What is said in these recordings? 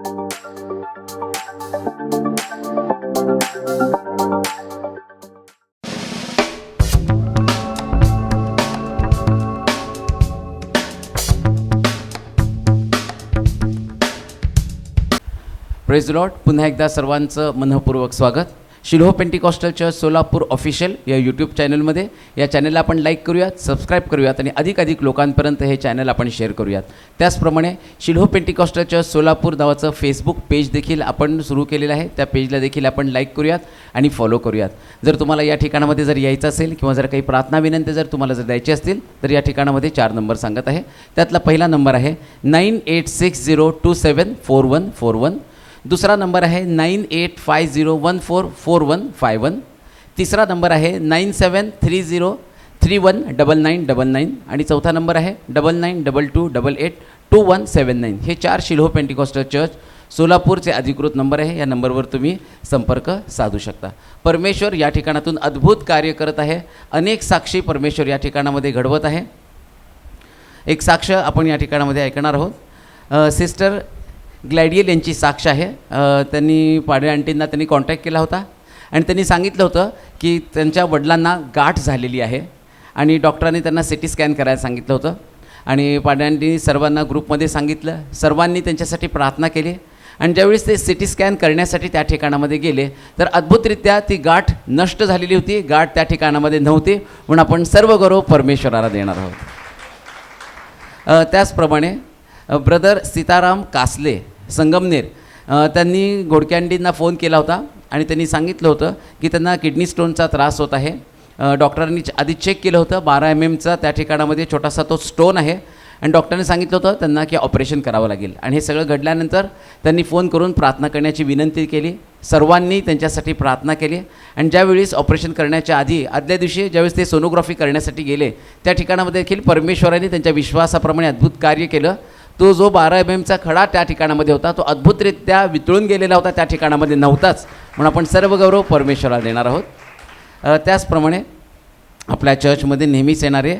Praise Lord. पुन्हा एकदा सर्वांचं मनःपूर्वक स्वागत. Shiloh Pentecostal church Solapur official या यूट्यूब चॅनलमध्ये. या चॅनलला आपण लाईक करूयात, सबस्क्राईब करूयात आणि अधिकाधिक लोकांपर्यंत हे चॅनल आपण शेअर करूयात. त्याचप्रमाणे शिलोह पेंटिकॉस्टल चर्च सोलापूर नावाचं फेसबुक पेज देखील आपण सुरू केलेलं आहे. त्या पेजला देखील आपण लाईक करूयात आणि फॉलो करूयात. जर तुम्हाला या ठिकाणामध्ये जर यायचं असेल किंवा जर काही प्रार्थना विनंती जर तुम्हाला जर द्यायची असतील तर या ठिकाणामध्ये 4 नंबर सांगत आहे. त्यातला पहिला नंबर आहे 9860274141. दुसरा नंबर आहे 9850144151. तिसरा नंबर आहे 9730319999 आणि चौथा नंबर आहे 9922882179. हे 4 शिलोह पेंटिकॉस्टल चर्च सोलापूरचे अधिकृत नंबर आहे. या नंबरवर तुम्ही संपर्क साधू शकता. परमेश्वर या ठिकाणातून अद्भुत कार्य करत आहे. अनेक साक्षी परमेश्वर या ठिकाणामध्ये घडवत आहे. एक साक्ष आपण या ठिकाणामध्ये ऐकणार आहोत. सिस्टर ग्लॅडियल यांची साक्ष आहे. त्यांनी पाडे आंटींना त्यांनी कॉन्टॅक्ट केला होता आणि त्यांनी सांगितलं होतं की त्यांच्या वडिलांना गाठ झालेली आहे आणि डॉक्टरांनी त्यांना सिटी स्कॅन करायला सांगितलं होतं आणि पाडे आंटींनी सर्वांना ग्रुपमध्ये सांगितलं. सर्वांनी त्यांच्यासाठी प्रार्थना केली आणि ज्यावेळेस ते सिटी स्कॅन करण्यासाठी त्या ठिकाणामध्ये गेले तर अद्भुतरित्या ती गाठ नष्ट झालेली होती. गाठ त्या ठिकाणामध्ये नव्हती. म्हणून आपण सर्व गौरव परमेश्वराला देणार आहोत. त्याचप्रमाणे ब्रदर सीताराम कासले संगमनेर त्यांनी घोडक्यांडींना फोन केला होता आणि त्यांनी सांगितलं होतं की त्यांना किडनी स्टोनचा त्रास होत आहे. डॉक्टरांनी आधी चेक केलं होतं. 12 mm त्या ठिकाणामध्ये छोटासा तो स्टोन आहे आणि डॉक्टरांनी सांगितलं होतं त्यांना की ऑपरेशन करावं लागेल. आणि हे सगळं घडल्यानंतर त्यांनी फोन करून प्रार्थना करण्याची विनंती केली. सर्वांनी त्यांच्यासाठी प्रार्थना केली आणि ज्यावेळेस ऑपरेशन करण्याच्या आदल्या दिवशी ज्यावेळेस ते सोनोग्राफी करण्यासाठी गेले त्या ठिकाणामध्ये देखील परमेश्वराने त्यांच्या विश्वासाप्रमाणे अद्भुत कार्य केलं. तो जो 12 mm खडा त्या ठिकाणामध्ये होता तो अद्भुतरित्या वितळून गेलेला होता, त्या ठिकाणामध्ये नव्हताच. म्हणून आपण सर्व गौरव परमेश्वराला देणार आहोत. त्याचप्रमाणे आपल्या चर्चमध्ये नेहमीच येणारे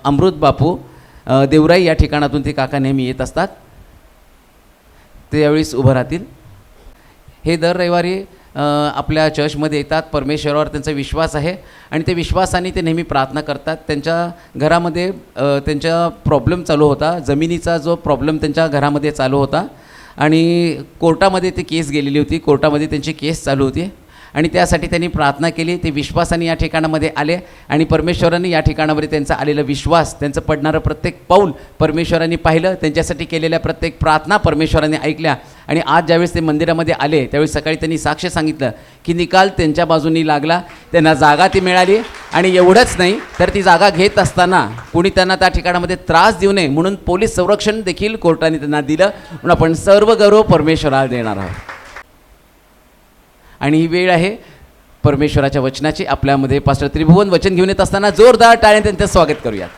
अमृत बापू देवराई या ठिकाणातून ते काका नेहमी येत असतात. ते यावेळेस उभं राहतील. हे दर रविवारी आपल्या चर्चमध्ये येतात. परमेश्वरावर त्यांचा विश्वास आहे आणि ते विश्वासाने ते नेहमी प्रार्थना करतात. त्यांच्या घरामध्ये त्यांचा प्रॉब्लेम चालू होता. जमिनीचा जो प्रॉब्लेम त्यांच्या घरामध्ये चालू होता आणि कोर्टामध्ये ते केस गेलेली होती. कोर्टामध्ये त्यांची केस चालू होती आणि त्यासाठी त्यांनी प्रार्थना केली. ते विश्वासाने या ठिकाणामध्ये आले आणि परमेश्वराने या ठिकाणामध्ये त्यांचा आलेला विश्वास, त्यांचं पडणारं प्रत्येक पाऊल परमेश्वराने पाहिलं. त्यांच्यासाठी केलेल्या प्रत्येक प्रार्थना परमेश्वराने ऐकल्या आणि आज ज्यावेळेस ते मंदिरामध्ये आले त्यावेळेस सकाळी त्यांनी साक्ष सांगितलं की निकाल त्यांच्या बाजूनी लागला. त्यांना जागा ती मिळाली आणि एवढंच नाही तर ती जागा घेत असताना कोणी त्यांना त्या ठिकाणामध्ये त्रास देऊ नये म्हणून पोलीस संरक्षण देखील कोर्टाने त्यांना दिलं. म्हणून आपण सर्व गौरव परमेश्वराला देणार आहोत. आणि ही वेळ आहे परमेश्वराच्या वचनाची. आपल्यामध्ये पास्टर त्रिभुवन वचन घेऊन येत असताना जोरदार टाळ्याने त्यांचं स्वागत करूयात.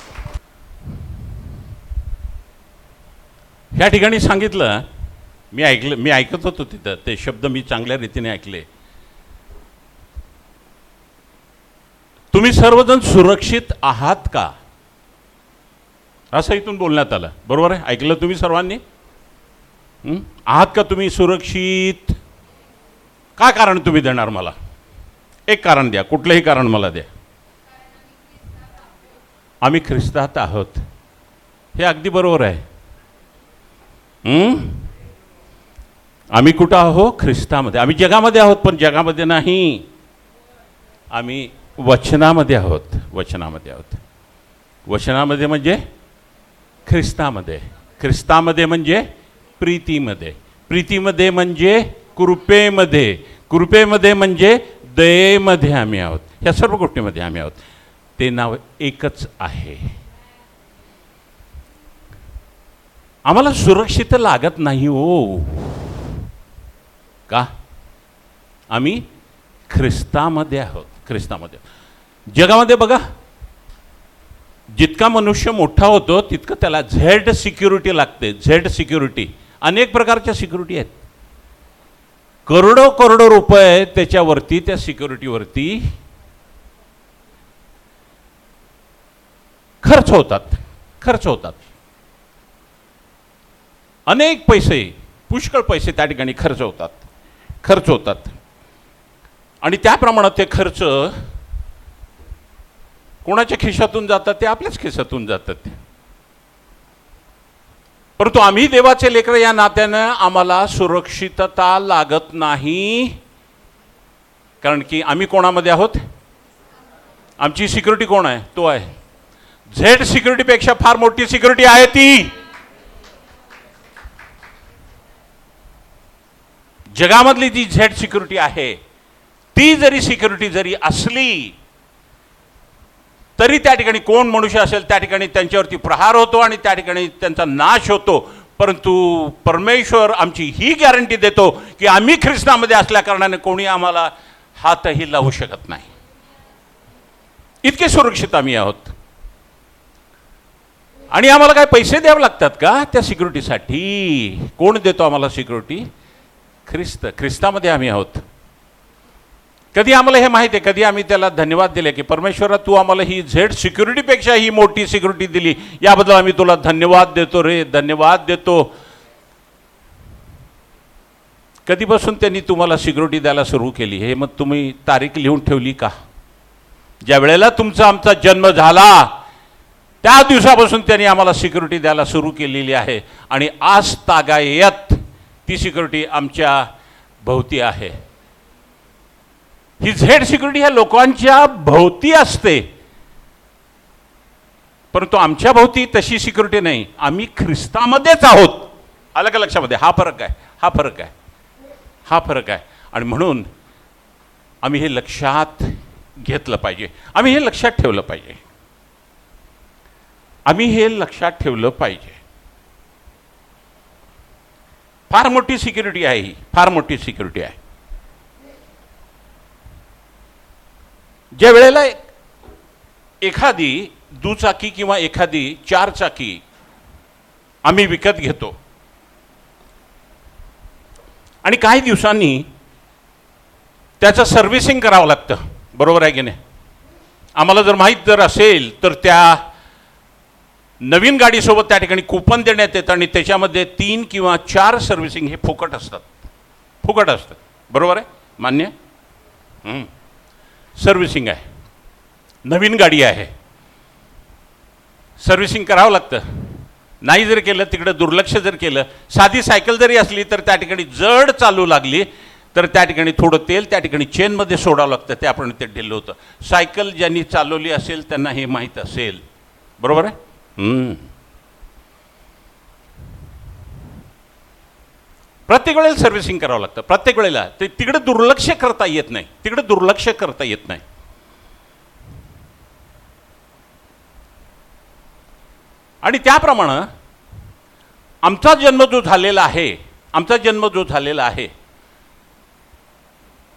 ह्या ठिकाणी सांगितलं, मी ऐकत होतो तिथं, ते शब्द मी चांगल्या रीतीने ऐकले. तुम्ही सर्वजण सुरक्षित आहात का, असं इथून बोलण्यात आलं. बरोबर आहे? ऐकलं तुम्ही सर्वांनी? आहात का तुम्ही सुरक्षित? काय कारण तुम्ही देणार मला? एक कारण द्या, कुठलंही कारण मला द्या. आम्ही ख्रिस्तात आहोत. हे अगदी बरोबर आहे. आम्ही कुठं आहोत? ख्रिस्तामध्ये. आम्ही जगामध्ये आहोत पण जगामध्ये नाही. आम्ही वचनामध्ये आहोत. वचनामध्ये आहोत. वचनामध्ये म्हणजे ख्रिस्तामध्ये. ख्रिस्तामध्ये म्हणजे प्रीतीमध्ये. प्रीतीमध्ये म्हणजे कृपेमध्ये. कृपेमध्ये म्हणजे दयेमध्ये आम्ही आहोत. ह्या सर्व गोष्टीमध्ये आम्ही आहोत. ते नाव एकच आहे. आम्हाला सुरक्षित लागत नाही हो. का? आम्ही ख्रिस्तामध्ये आहोत. ख्रिस्तामध्ये. जगामध्ये बघा, जितका मनुष्य मोठा होतो तितकं त्याला झेड सिक्युरिटी लागते. Z security. अनेक प्रकारच्या सिक्युरिटी आहेत. करोडो रुपये त्याच्यावरती, त्या सिक्युरिटीवरती खर्च होतात. अनेक पैसे पुष्कळ पैसे त्या ठिकाणी खर्च होतात आणि त्याप्रमाणे ते खर्च कोणाच्या खिशातून जातात ते आपल्याच खिशातून जातात. परंतु आम्ही देवाचे लेकर या नात्यानं आम्हाला सुरक्षितता लागत नाही, कारण की आम्ही कोणामध्ये आहोत? आमची सिक्युरिटी कोण आहे? तो आहे. झेड सिक्युरिटीपेक्षा फार मोठी सिक्युरिटी आहे ती. जगामधली जी झेड सिक्युरिटी आहे ती जरी सिक्युरिटी जरी असली तरी त्या ठिकाणी कोण मनुष्य असेल त्या ठिकाणी त्यांच्यावरती प्रहार होतो आणि त्या ठिकाणी त्यांचा नाश होतो. परंतु परमेश्वर आमची ही गॅरंटी देतो की आम्ही ख्रिस्तामध्ये असल्या कारणाने कोणी आम्हाला हातही लावू शकत नाही. इतके सुरक्षित आम्ही आहोत. आणि आम्हाला काय पैसे द्यावे लागतात का त्या सिक्युरिटीसाठी? कोण देतो आम्हाला सिक्युरिटी? ख्रिस्तामध्ये आम्ही आहोत. कधी आम्हाला हे माहिती आहे, कधी आम्ही त्याला धन्यवाद दिले की परमेश्वरा तू आम्हाला ही झेड सिक्युरिटीपेक्षा ही मोठी सिक्युरिटी दिली, याबद्दल आम्ही तुला धन्यवाद देतो रे, धन्यवाद देतो. कधीपासून त्यांनी तुम्हाला सिक्युरिटी द्यायला सुरू केली हे मग तुम्ही तारीख लिहून ठेवली का? ज्या वेळेला तुमचा आमचा जन्म झाला त्या दिवसापासून त्यांनी आम्हाला सिक्युरिटी द्यायला सुरू केलेली आहे आणि आज तागायत ती सिक्युरिटी आमच्या भोवती आहे. ही झेड सिक्युरिटी ह्या लोकांच्या भोवती असते, परंतु आमच्या भोवती तशी सिक्युरिटी नाही. आम्ही ख्रिस्तामध्येच आहोत. आलं का लक्षामध्ये? हा फरक आहे. आणि म्हणून आम्ही हे लक्षात घेतलं पाहिजे, आम्ही हे लक्षात ठेवलं पाहिजे. फार मोठी सिक्युरिटी आहे ही, फार मोठी सिक्युरिटी आहे. ज्या वेळेला एखादी दुचाकी किंवा एखादी चारचाकी आम्ही विकत घेतो आणि काही दिवसांनी त्याचं सर्व्हिसिंग करावं लागतं, बरोबर आहे की नाही? आम्हाला जर माहीत जर असेल तर त्या नवीन गाडीसोबत त्या ठिकाणी कुपन देण्यात येतं आणि त्याच्यामध्ये 3 किंवा 4 सर्व्हिसिंग हे फुकट असतात. बरोबर आहे? मान्य? सर्व्हिसिंग आहे, नवीन गाडी आहे, सर्व्हिसिंग करावं लागतं. नाही जर केलं, तिकडे दुर्लक्ष जर केलं, साधी सायकल जरी असली तर त्या ठिकाणी जड चालू लागली तर त्या ठिकाणी थोडं तेल त्या ठिकाणी चेनमध्ये सोडावं लागतं. ते आपण ते ढिल्लं होतं. सायकल ज्यांनी चालवली असेल त्यांना हे माहीत असेल, बरोबर आहे? प्रत्येक वेळेला सर्व्हिसिंग करावं लागतं, प्रत्येक वेळेला. ते तिकडे दुर्लक्ष करता येत नाही. आणि त्याप्रमाणे आमचा जन्म जो झालेला आहे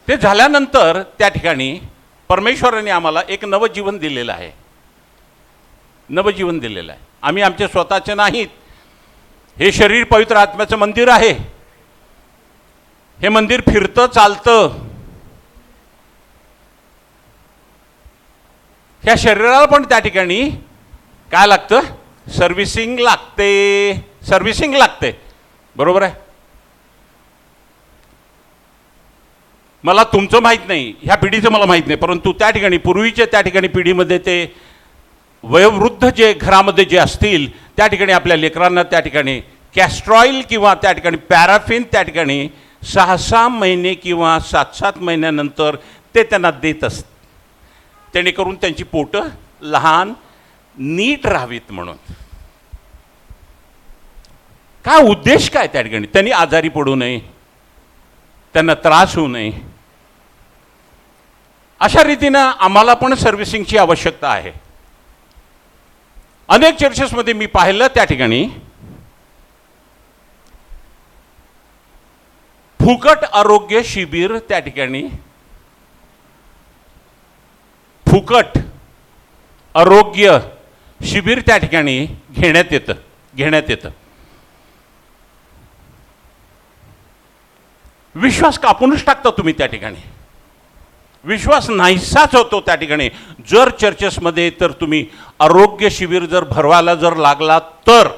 ते झाल्यानंतर त्या ठिकाणी परमेश्वराने आम्हाला एक नवजीवन दिलेलं आहे. आम्ही आमचे स्वतःचे नाहीत. हे शरीर पवित्र आत्म्याचं मंदिर आहे. हे मंदिर फिरतं, चालतं. ह्या शरीराला पण त्या ठिकाणी काय लागतं? सर्व्हिसिंग लागते. बरोबर आहे? मला तुमचं माहीत नाही, ह्या पिढीचं मला माहीत नाही, परंतु त्या ठिकाणी पूर्वीच्या त्या ठिकाणी पिढीमध्ये ते वयोवृद्ध जे घरामध्ये जे असतील त्या ठिकाणी आपल्या लेकरांना त्या ठिकाणी कॅस्ट्रॉईल किंवा त्या ठिकाणी पॅराफिन त्या ठिकाणी 6-6 महिने किंवा 7-7 महिन्यानंतर ते त्यांना देत असत, जेणेकरून त्यांची पोटं लहान नीट राहावीत म्हणून. काय उद्देश काय त्या ठिकाणी? त्यांनी आजारी पडू नये, त्यांना त्रास होऊ नये. अशा रीतीनं आम्हाला पण सर्व्हिसिंगची आवश्यकता आहे. अनेक चर्चेसमध्ये मी पाहिलं त्या ठिकाणी फुकट आरोग्य शिबिर त्या ठिकाणी फुकट आरोग्य शिबिर त्या ठिकाणी घेण्यात येतं. विश्वास कापूनच टाकता तुम्ही त्या ठिकाणी. विश्वास नाहीसाच होतो त्या ठिकाणी जर चर्चेसमध्ये तर तुम्ही आरोग्य शिबिर जर भरवायला जर लागला तर.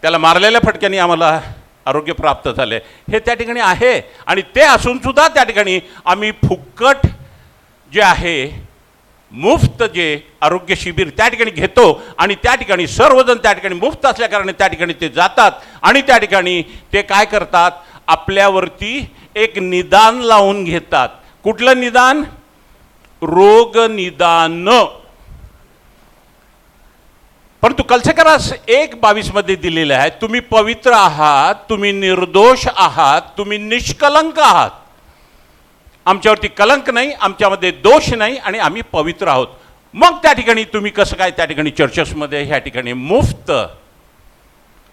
त्याला मारलेल्या फटक्याने आम्हाला आरोग्य प्राप्त झाले, हे त्या ठिकाणी आहे. आणि ते असूनसुद्धा त्या ठिकाणी आम्ही फुकट जे आहे, मुफ्त जे आरोग्य शिबिर त्या ठिकाणी घेतो आणि त्या ठिकाणी सर्वजण त्या ठिकाणी मुफ्त असल्याकारणे त्या ठिकाणी ते जातात आणि त्या ठिकाणी ते काय करतात, आपल्यावरती एक निदान लावून घेतात. कुठलं निदान? रोग निदान. परंतु कलसेकरास 1:22 मध्ये दिलेलं आहे, तुम्ही पवित्र आहात, तुम्ही निर्दोष आहात, तुम्ही निष्कलंक आहात. आमच्यावरती कलंक नाही, आमच्यामध्ये दोष नाही आणि आम्ही पवित्र आहोत. मग त्या ठिकाणी तुम्ही कसं काय त्या ठिकाणी चर्चेसमध्ये ह्या ठिकाणी मुफ्त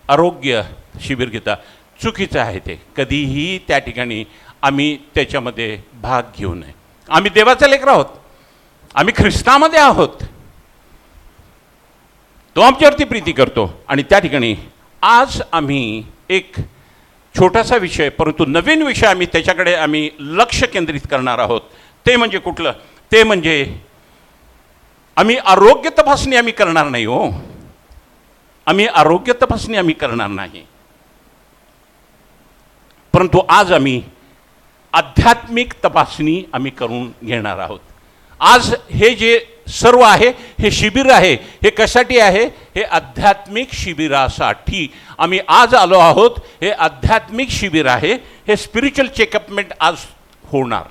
आरोग्य शिबिर घेता? चुकीचं आहे ते. कधीही त्या ठिकाणी आम्ही त्याच्यामध्ये भाग घेऊ नये. आम्ही देवाचे लेकरं आहोत, आम्ही ख्रिस्तामध्ये आहोत, तो आमच्यावरती प्रीती करतो. आणि त्या ठिकाणी आज आम्ही एक छोटासा विषय, परंतु नवीन विषय आम्ही त्याच्याकडे आम्ही लक्ष केंद्रित करणार आहोत. ते म्हणजे कुठलं? ते म्हणजे आम्ही आरोग्य तपासणी आम्ही करणार नाही. हो, आम्ही आरोग्य तपासणी आम्ही करणार नाही, परंतु आज आम्ही आध्यात्मिक तपासणी आम्ही करून घेणार आहोत. आज हे जे सर्व आहे, हे शिबिर आहे, हे कशासाठी आहे? हे आध्यात्मिक शिबिरासाठी आम्ही आज आलो आहोत. हे आध्यात्मिक शिबिर आहे, हे स्पिरिच्युअल चेकअपमेंट आज होणार.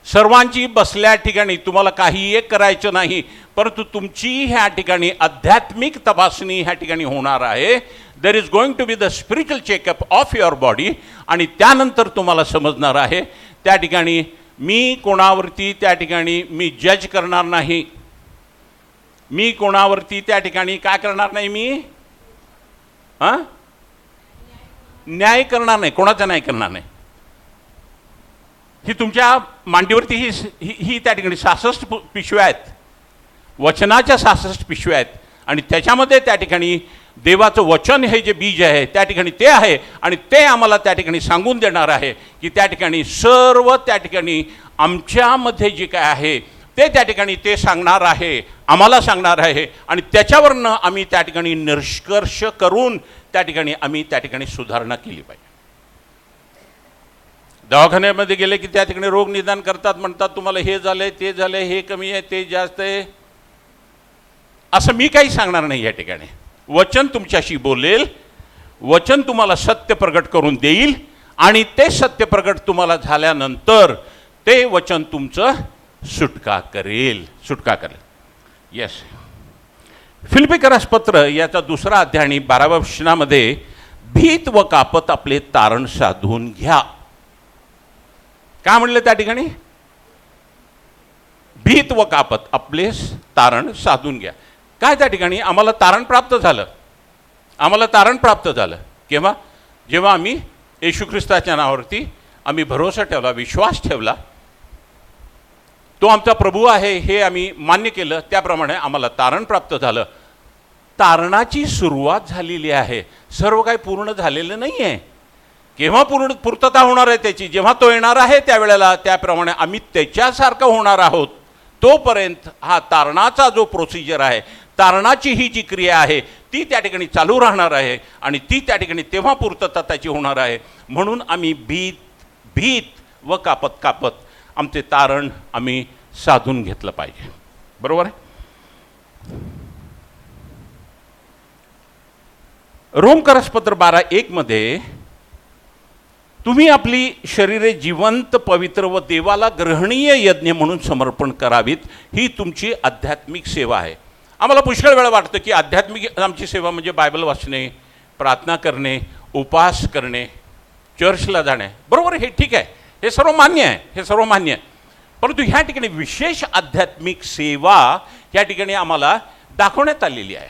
सर्वांची बसल्या ठिकाणी तुम्हाला काही एक करायचं नाही, परंतु तुमची ह्या ठिकाणी आध्यात्मिक तपासणी ह्या ठिकाणी होणार आहे. There is going to be the spiritual checkup of your body. आणि त्यानंतर तुम्हाला समजणार आहे त्या ठिकाणी मी कोणावरती त्या ठिकाणी मी जज करणार नाही, मी कोणावरती त्या ठिकाणी काय करणार नाही, मी न्याय करणार नाही, कोणाचा न्याय करणार नाही. ही तुमच्या मांडीवरती ही त्या ठिकाणी 66 पिशव्या आहेत, वचनाच्या 66 पिशव्या आहेत. आणि त्याच्यामध्ये त्या ठिकाणी देवाचं वचन हे जे बीज आहे त्या ठिकाणी ते आहे. आणि ते आम्हाला त्या ठिकाणी सांगून देणार आहे की त्या ठिकाणी सर्व त्या ठिकाणी आमच्यामध्ये जे काय आहे ते त्या ठिकाणी ते सांगणार आहे, आम्हाला सांगणार आहे. आणि त्याच्यावरनं आम्ही त्या ठिकाणी निष्कर्ष करून त्या ठिकाणी आम्ही त्या ठिकाणी सुधारणा केली पाहिजे. दवाखान्यामध्ये गेले की त्या ठिकाणी रोग निदान करतात, म्हणतात तुम्हाला हे झालंय, ते झालंय, हे कमी आहे, ते जास्त आहे. असं मी काही सांगणार नाही. या ठिकाणी वचन तुमच्याशी बोलेल, वचन तुम्हाला सत्य प्रगट करून देईल आणि ते सत्य प्रगट तुम्हाला झाल्यानंतर ते वचन तुमचं सुटका करेल. येस. फिलिप्पीकरास पत्र याचा 2रा अध्याय आणि 12व्या वचनामध्ये भीत व कापत आपले तारण साधून घ्या. काय म्हणलं त्या ठिकाणी? भीत व कापत आपले तारण साधून घ्या. काय त्या ठिकाणी आम्हाला तारण प्राप्त झालं? आम्हाला तारण प्राप्त झालं केव्हा? जेव्हा आम्ही येशू ख्रिस्ताच्या नावावरती आम्ही भरोसा ठेवला, विश्वास ठेवला, तो आमचा प्रभू आहे हे आम्ही मान्य केलं, त्याप्रमाणे आम्हाला तारण प्राप्त झालं. तारणाची सुरुवात झालेली आहे, सर्व काही पूर्ण झालेलं नाही आहे. केव्हा पूर्तता होणार आहे त्याची? जेव्हा तो येणार आहे त्यावेळेला त्याप्रमाणे आम्ही त्याच्यासारखं होणार आहोत. तोपर्यंत हा तारणाचा जो प्रोसिजर आहे, तारणाची ही जी क्रिया आहे ती त्या ठिकाणी चालू राहणार आहे आणि ती त्या ठिकाणी तेव्हा पूर्तता त्याची होणार आहे. म्हणून आम्ही भीत व कापत आमचे तारण आम्ही साधून घेतलं पाहिजे. बरोबर आहे? रोमकरसपत्र 12:1 मध्ये तुम्ही आपली शरीरे जिवंत, पवित्र व देवाला ग्रहणीय यज्ञ म्हणून समर्पण करावीत, ही तुमची आध्यात्मिक सेवा आहे. आम्हाला पुष्कळ वेळा वाटतं की आध्यात्मिक आमची सेवा म्हणजे बायबल वाचणे, प्रार्थना करणे, उपवास करणे, चर्चला जाणे. बरोबर, हे ठीक आहे, हे सर्व मान्य आहे, हे सर्व मान्य आहे. परंतु ह्या ठिकाणी विशेष आध्यात्मिक सेवा ह्या ठिकाणी आम्हाला दाखवण्यात आलेली आहे.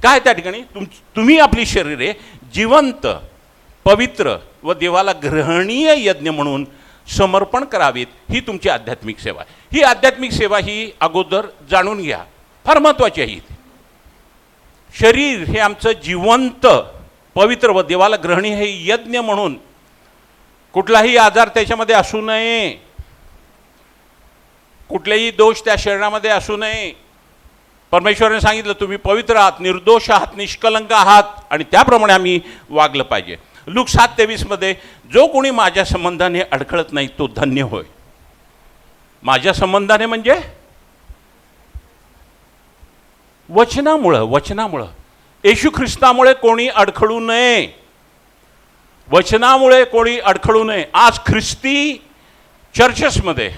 काय त्या ठिकाणी? तुम्ही आपली शरीरे जिवंत, पवित्र व देवाला ग्रहणीय यज्ञ म्हणून समर्पण करावीत, ही तुमची आध्यात्मिक सेवा आहे. ही आध्यात्मिक सेवा ही अगोदर जाणून घ्या, फार महत्त्वाची आहे. शरीर हे आमचं जिवंत, पवित्र व देवाला ग्रहणीय हे यज्ञ म्हणून, कुठलाही आजार त्याच्यामध्ये असू नये, कुठलेही दोष त्या शरीरामध्ये असू नये. परमेश्वराने सांगितलं तुम्ही पवित्र आहात, निर्दोष आहात, निष्कलंक आहात, आणि त्याप्रमाणे आम्ही वागलं पाहिजे. लूक 7:23 जो कोणी माझ्या संबंधाने अडखळत नाही तो धन्य होय. माझ्या संबंधाने म्हणजे वचनामुळं येशू ख्रिस्तामुळे कोणी अडखळू नये. वचनामुळे कोणी अडखळू नये. आज ख्रिस्ती चर्चेसमध्ये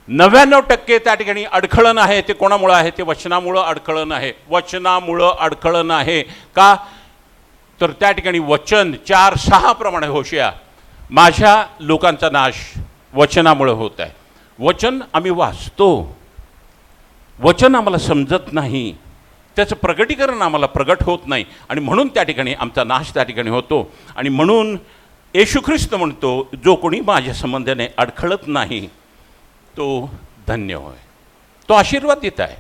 99% त्या ठिकाणी अडखळण आहे. ते कोणामुळं आहे? ते वचनामुळं अडखळण आहे. वचनामुळं अडखळण आहे का? तर त्या ठिकाणी वचन 4:6 प्रमाणे होशिया, माझ्या लोकांचा नाश वचनामुळं होत आहे. वचन आम्ही वाचतो, वचन आम्हाला समजत नाही, त्याचं प्रगटीकरण आम्हाला प्रगट होत नाही, आणि म्हणून त्या ठिकाणी आमचा नाश त्या ठिकाणी होतो. आणि म्हणून येशू ख्रिस्त म्हणतो जो कोणी माझ्या संबंधाने अडखळत नाही तो धन्य होय. तो आशीर्वादित आहे.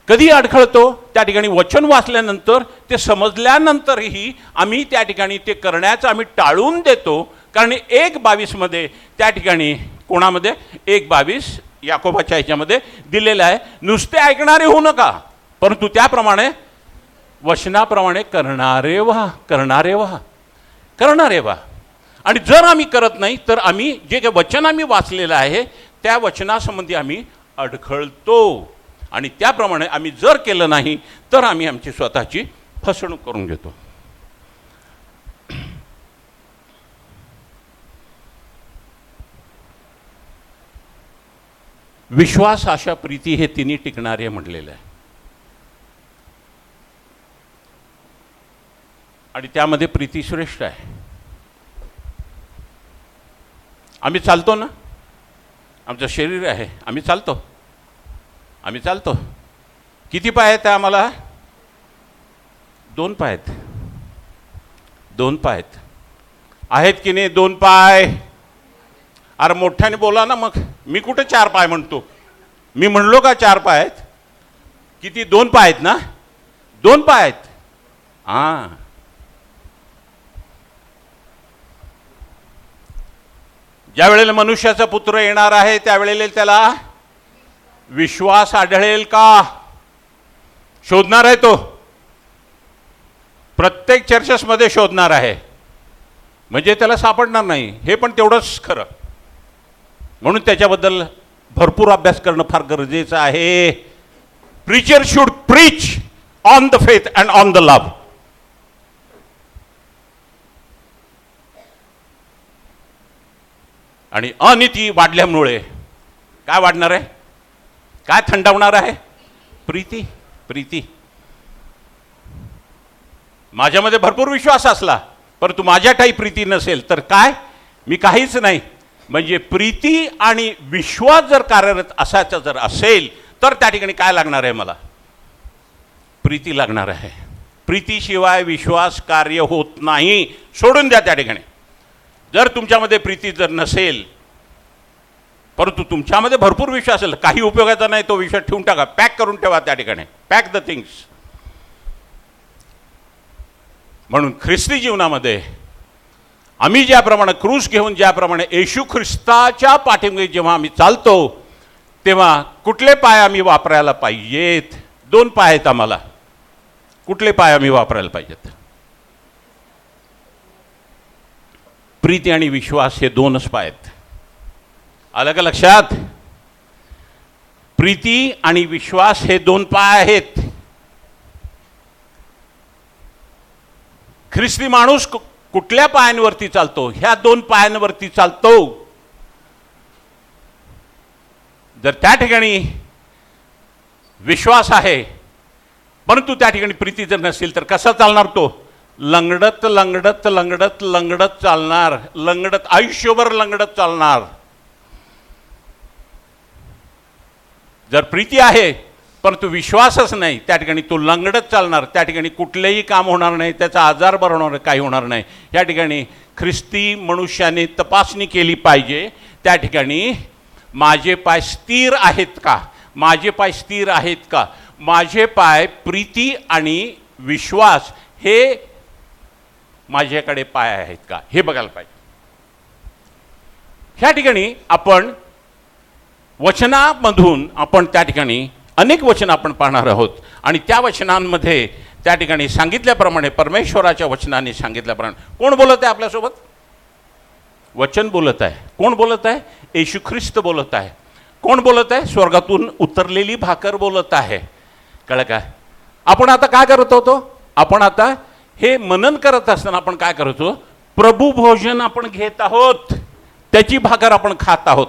कधी अडखळतो? त्या ठिकाणी वचन वाचल्यानंतर, ते समजल्यानंतरही आम्ही त्या ठिकाणी ते करण्याचं आम्ही टाळून देतो. कारण 1:22 त्या ठिकाणी कोणामध्ये 1:22 याकोबाच्या ह्याच्यामध्ये दिलेलं आहे, नुसते ऐकणारे होऊ नका, परंतु त्याप्रमाणे वचनाप्रमाणे करणारे व्हा. आणि जर आम्ही करत नाही तर आम्ही जे काही वचन आम्ही वाचलेलं आहे त्या वचनासंबंधी आम्ही अडखळतो, आणि त्याप्रमाणे आम्ही जर केलं नाही तर आम्ही आमची स्वतःची फसवणूक करून घेतो. विश्वास, आशा, प्रीती हे तिन्ही टिकणारे म्हटलेलं आहे. आणि त्यामध्ये प्रीती श्रेष्ठ आहे. आम्ही चालतो ना, आमचं शरीर आहे, आम्ही चालतो. किती पाय आहेत आम्हाला? 2 पाय आहेत. 2 पाय आहेत की नाही? 2 पाय. अरे मोठ्याने बोला ना. मग मी कुठे 4 पाय म्हणतो? मी म्हणलो का 4 पाय आहेत? किती? 2 पाय आहेत ना? 2 पाय आहेत. हां, ज्या वेळेला मनुष्याचा पुत्र येणार आहे त्यावेळेला त्याला विश्वास आढळेल का? शोधणार आहे तो. प्रत्येक चर्चेसमध्ये शोधणार आहे, म्हणजे त्याला सापडणार नाही. हे पण तेवढंच खरं. म्हणून त्याच्याबद्दल भरपूर अभ्यास करणं फार गरजेचं आहे. Preacher should preach on the faith and on the love. आणि अनिती वाढल्यामुळे काय वाढणार आहे? काय थंडावणार आहे? प्रीती. माझ्यामध्ये भरपूर विश्वास असला परंतु माझ्या ठाई प्रीती नसेल तर काय? मी काहीच नाही. म्हणजे प्रीती आणि विश्वास जर कार्यरत असायचं जर असेल तर त्या ठिकाणी काय लागणार आहे? मला प्रीती लागणार आहे. प्रीतीशिवाय विश्वास कार्य होत नाही. सोडून द्या त्या ठिकाणी. जर तुमच्यामध्ये प्रीती जर नसेल परंतु तुमच्यामध्ये भरपूर विश्वास असेल, काही उपयोगाचा नाही, तो विश्वास ठेवून टाका, पॅक करून ठेवा त्या ठिकाणी. Pack the things. म्हणून ख्रिस्ती जीवनामध्ये आम्ही ज्याप्रमाणे क्रूस घेऊन ज्याप्रमाणे येशू ख्रिस्ताच्या पाठीमागे जेव्हा आम्ही चालतो तेव्हा कुठले पाय आम्ही वापरायला पाहिजेत? 2 पाय आहेत आम्हाला. कुठले पाय आम्ही वापरायला पाहिजेत? प्रीती आणि विश्वास हे 2च पाय आहेत. आलं का लक्षात? प्रीती आणि विश्वास हे 2 पाय आहेत. ख्रिस्ती माणूस कुठल्या पायांवरती चालतो? ह्या 2 पायांवरती चालतो. जर त्या ठिकाणी विश्वास आहे परंतु त्या ठिकाणी प्रीती जर नसेल तर कसा चालणार तो? लंगडत चालणार. आयुष्यभर लंगडत चालणार. जर प्रीती आहे परंतु विश्वासच नाही त्या ठिकाणी तो लंगडत चालणार. त्या ठिकाणी कुठलेही काम होणार नाही, त्याचा आजार बरा होणार, काही होणार नाही. या ठिकाणी ख्रिस्ती मनुष्याने तपासणी केली पाहिजे. त्या ठिकाणी माझे पाय स्थिर आहेत का? माझे पाय प्रीती आणि विश्वास हे माझ्याकडे पाय आहेत का? हे बघायला पाहिजे. ह्या ठिकाणी आपण वचनामधून आपण त्या ठिकाणी अनेक वचन आपण पाहणार आहोत आणि त्या वचनांमध्ये त्या ठिकाणी सांगितल्याप्रमाणे परमेश्वराच्या वचनाने सांगितल्याप्रमाणे कोण बोलत आहे आपल्यासोबत? वचन बोलत आहे. कोण बोलत आहे? येशू ख्रिस्त बोलत आहे. कोण बोलत आहे? स्वर्गातून उतरलेली भाकर बोलत आहे. कळलं काय? आपण आता काय करत होतो? आपण आता हे मनन करत असताना आपण काय करतो? प्रभू भोजन आपण घेत आहोत, त्याची भाकर आपण खात आहोत.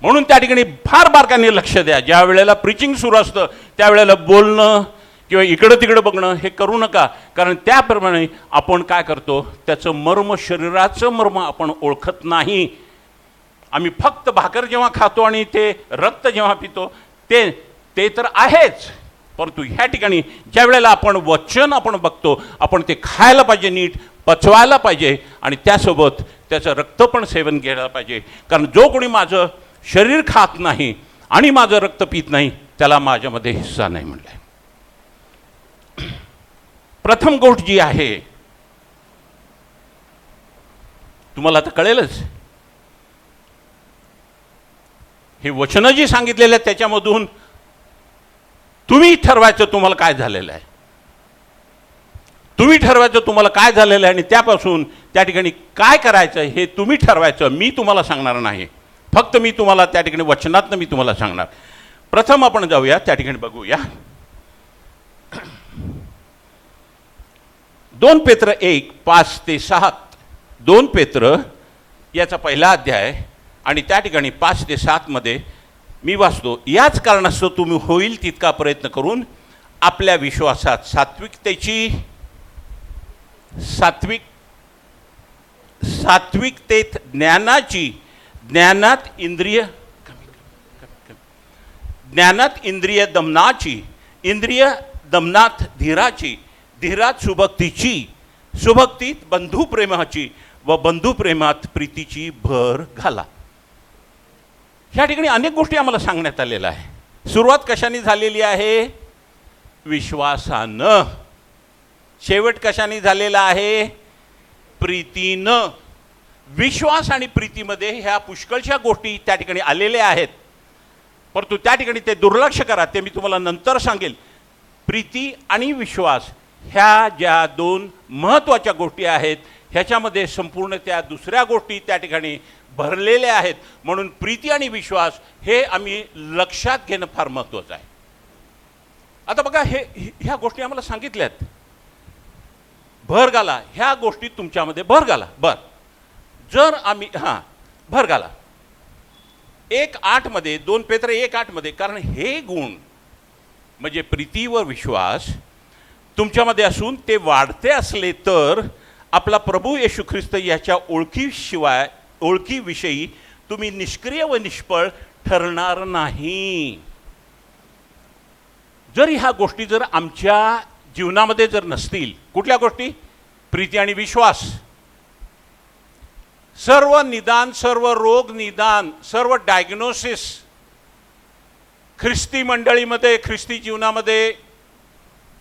म्हणून त्या ठिकाणी फार बारकाईने लक्ष द्या. ज्या वेळेला प्रीचिंग सुरू असतं त्यावेळेला बोलणं किंवा इकडं तिकडं बघणं हे करू नका, कारण त्याप्रमाणे आपण काय करतो? त्याचं मर्म, शरीराचं मर्म आपण ओळखत नाही. आम्ही फक्त भाकर जेव्हा खातो आणि ते रक्त जेव्हा पितो ते तर आहेच, परंतु ह्या ठिकाणी ज्या वेळेला आपण वचन आपण बघतो, आपण ते खायला पाहिजे, नीट पचवायला पाहिजे आणि त्यासोबत त्याचं रक्त पण सेवन केलं पाहिजे. कारण जो कोणी माझं शरीर खात नाही आणि माझं रक्त पित नाही त्याला माझ्यामध्ये हिस्सा नाही म्हणलंय. प्रथम गोष्ट जी आहे तुम्हाला आता कळेलच, हे वचनं जी सांगितलेलं आहे त्याच्यामधून तुम्ही ठरवायचं तुम्हाला काय झालेलं आहे. तुम्ही ठरवायचं तुम्हाला काय झालेलं आहे आणि त्यापासून त्या ठिकाणी काय करायचं हे तुम्ही ठरवायचं. मी तुम्हाला सांगणार नाही, फक्त मी तुम्हाला त्या ठिकाणी वचनातनं मी तुम्हाला सांगणार. प्रथम आपण जाऊया त्या ठिकाणी बघूया 2 पेत्र 1:5-7. 2 पेत्र याचा पहिला अध्याय आणि त्या ठिकाणी 5 ते 7 मध्ये मी वाचतो. याच कारणास्तव तुम्ही होईल तितका प्रयत्न करून आपल्या विश्वासात सात्विकतेत ज्ञानात इंद्रिय दमनाची, इंद्रिय दमनात धीराची, धीरात सुभक्तीची, सुभक्तीत बंधुप्रेमाची व बंधुप्रेमात प्रीतीची भर घाला. ह्या ठिकाणी अनेक गोष्टी आम्हाला सांगण्यात आलेल्या आहे. सुरुवात कशाने झालेली आहे? विश्वासानं. शेवट कशाने झालेला आहे? प्रीतीनं. विश्वास आणि प्रीतीमध्ये ह्या पुष्कळशा गोष्टी त्या ठिकाणी आलेल्या आहेत, परंतु त्या ठिकाणी ते दुर्लक्ष करा, ते मी तुम्हाला नंतर सांगेल. प्रीती आणि विश्वास ह्या ज्या 2 महत्त्वाच्या गोष्टी आहेत ह्याच्यामध्ये संपूर्ण त्या दुसऱ्या गोष्टी त्या ठिकाणी भरलेल्या आहेत. म्हणून प्रीती आणि विश्वास हे आम्ही लक्षात घेणं फार महत्त्वाचं आहे. आता बघा, ह्या गोष्टी आम्हाला सांगितल्यात, भर घाला, ह्या गोष्टी तुमच्यामध्ये भर घाला. जर आम्ही भर घाला 1:8 मध्ये, 2 पेत्र 1:8 मध्ये, कारण हे गुण म्हणजे प्रीती व विश्वास तुमच्यामध्ये असून ते वाढते असले तर आपला प्रभू येशू ख्रिस्त याच्या ओळखीविषयी तुम्ही निष्क्रिय व निष्फळ ठरणार नाही. जर ह्या गोष्टी जर आमच्या जीवनामध्ये जर नसतील, कुठल्या गोष्टी? प्रीती आणि विश्वास. सर्व निदान, सर्व रोग निदान, सर्व डायग्नोसिस ख्रिस्ती मंडळीमध्ये, ख्रिस्ती जीवनामध्ये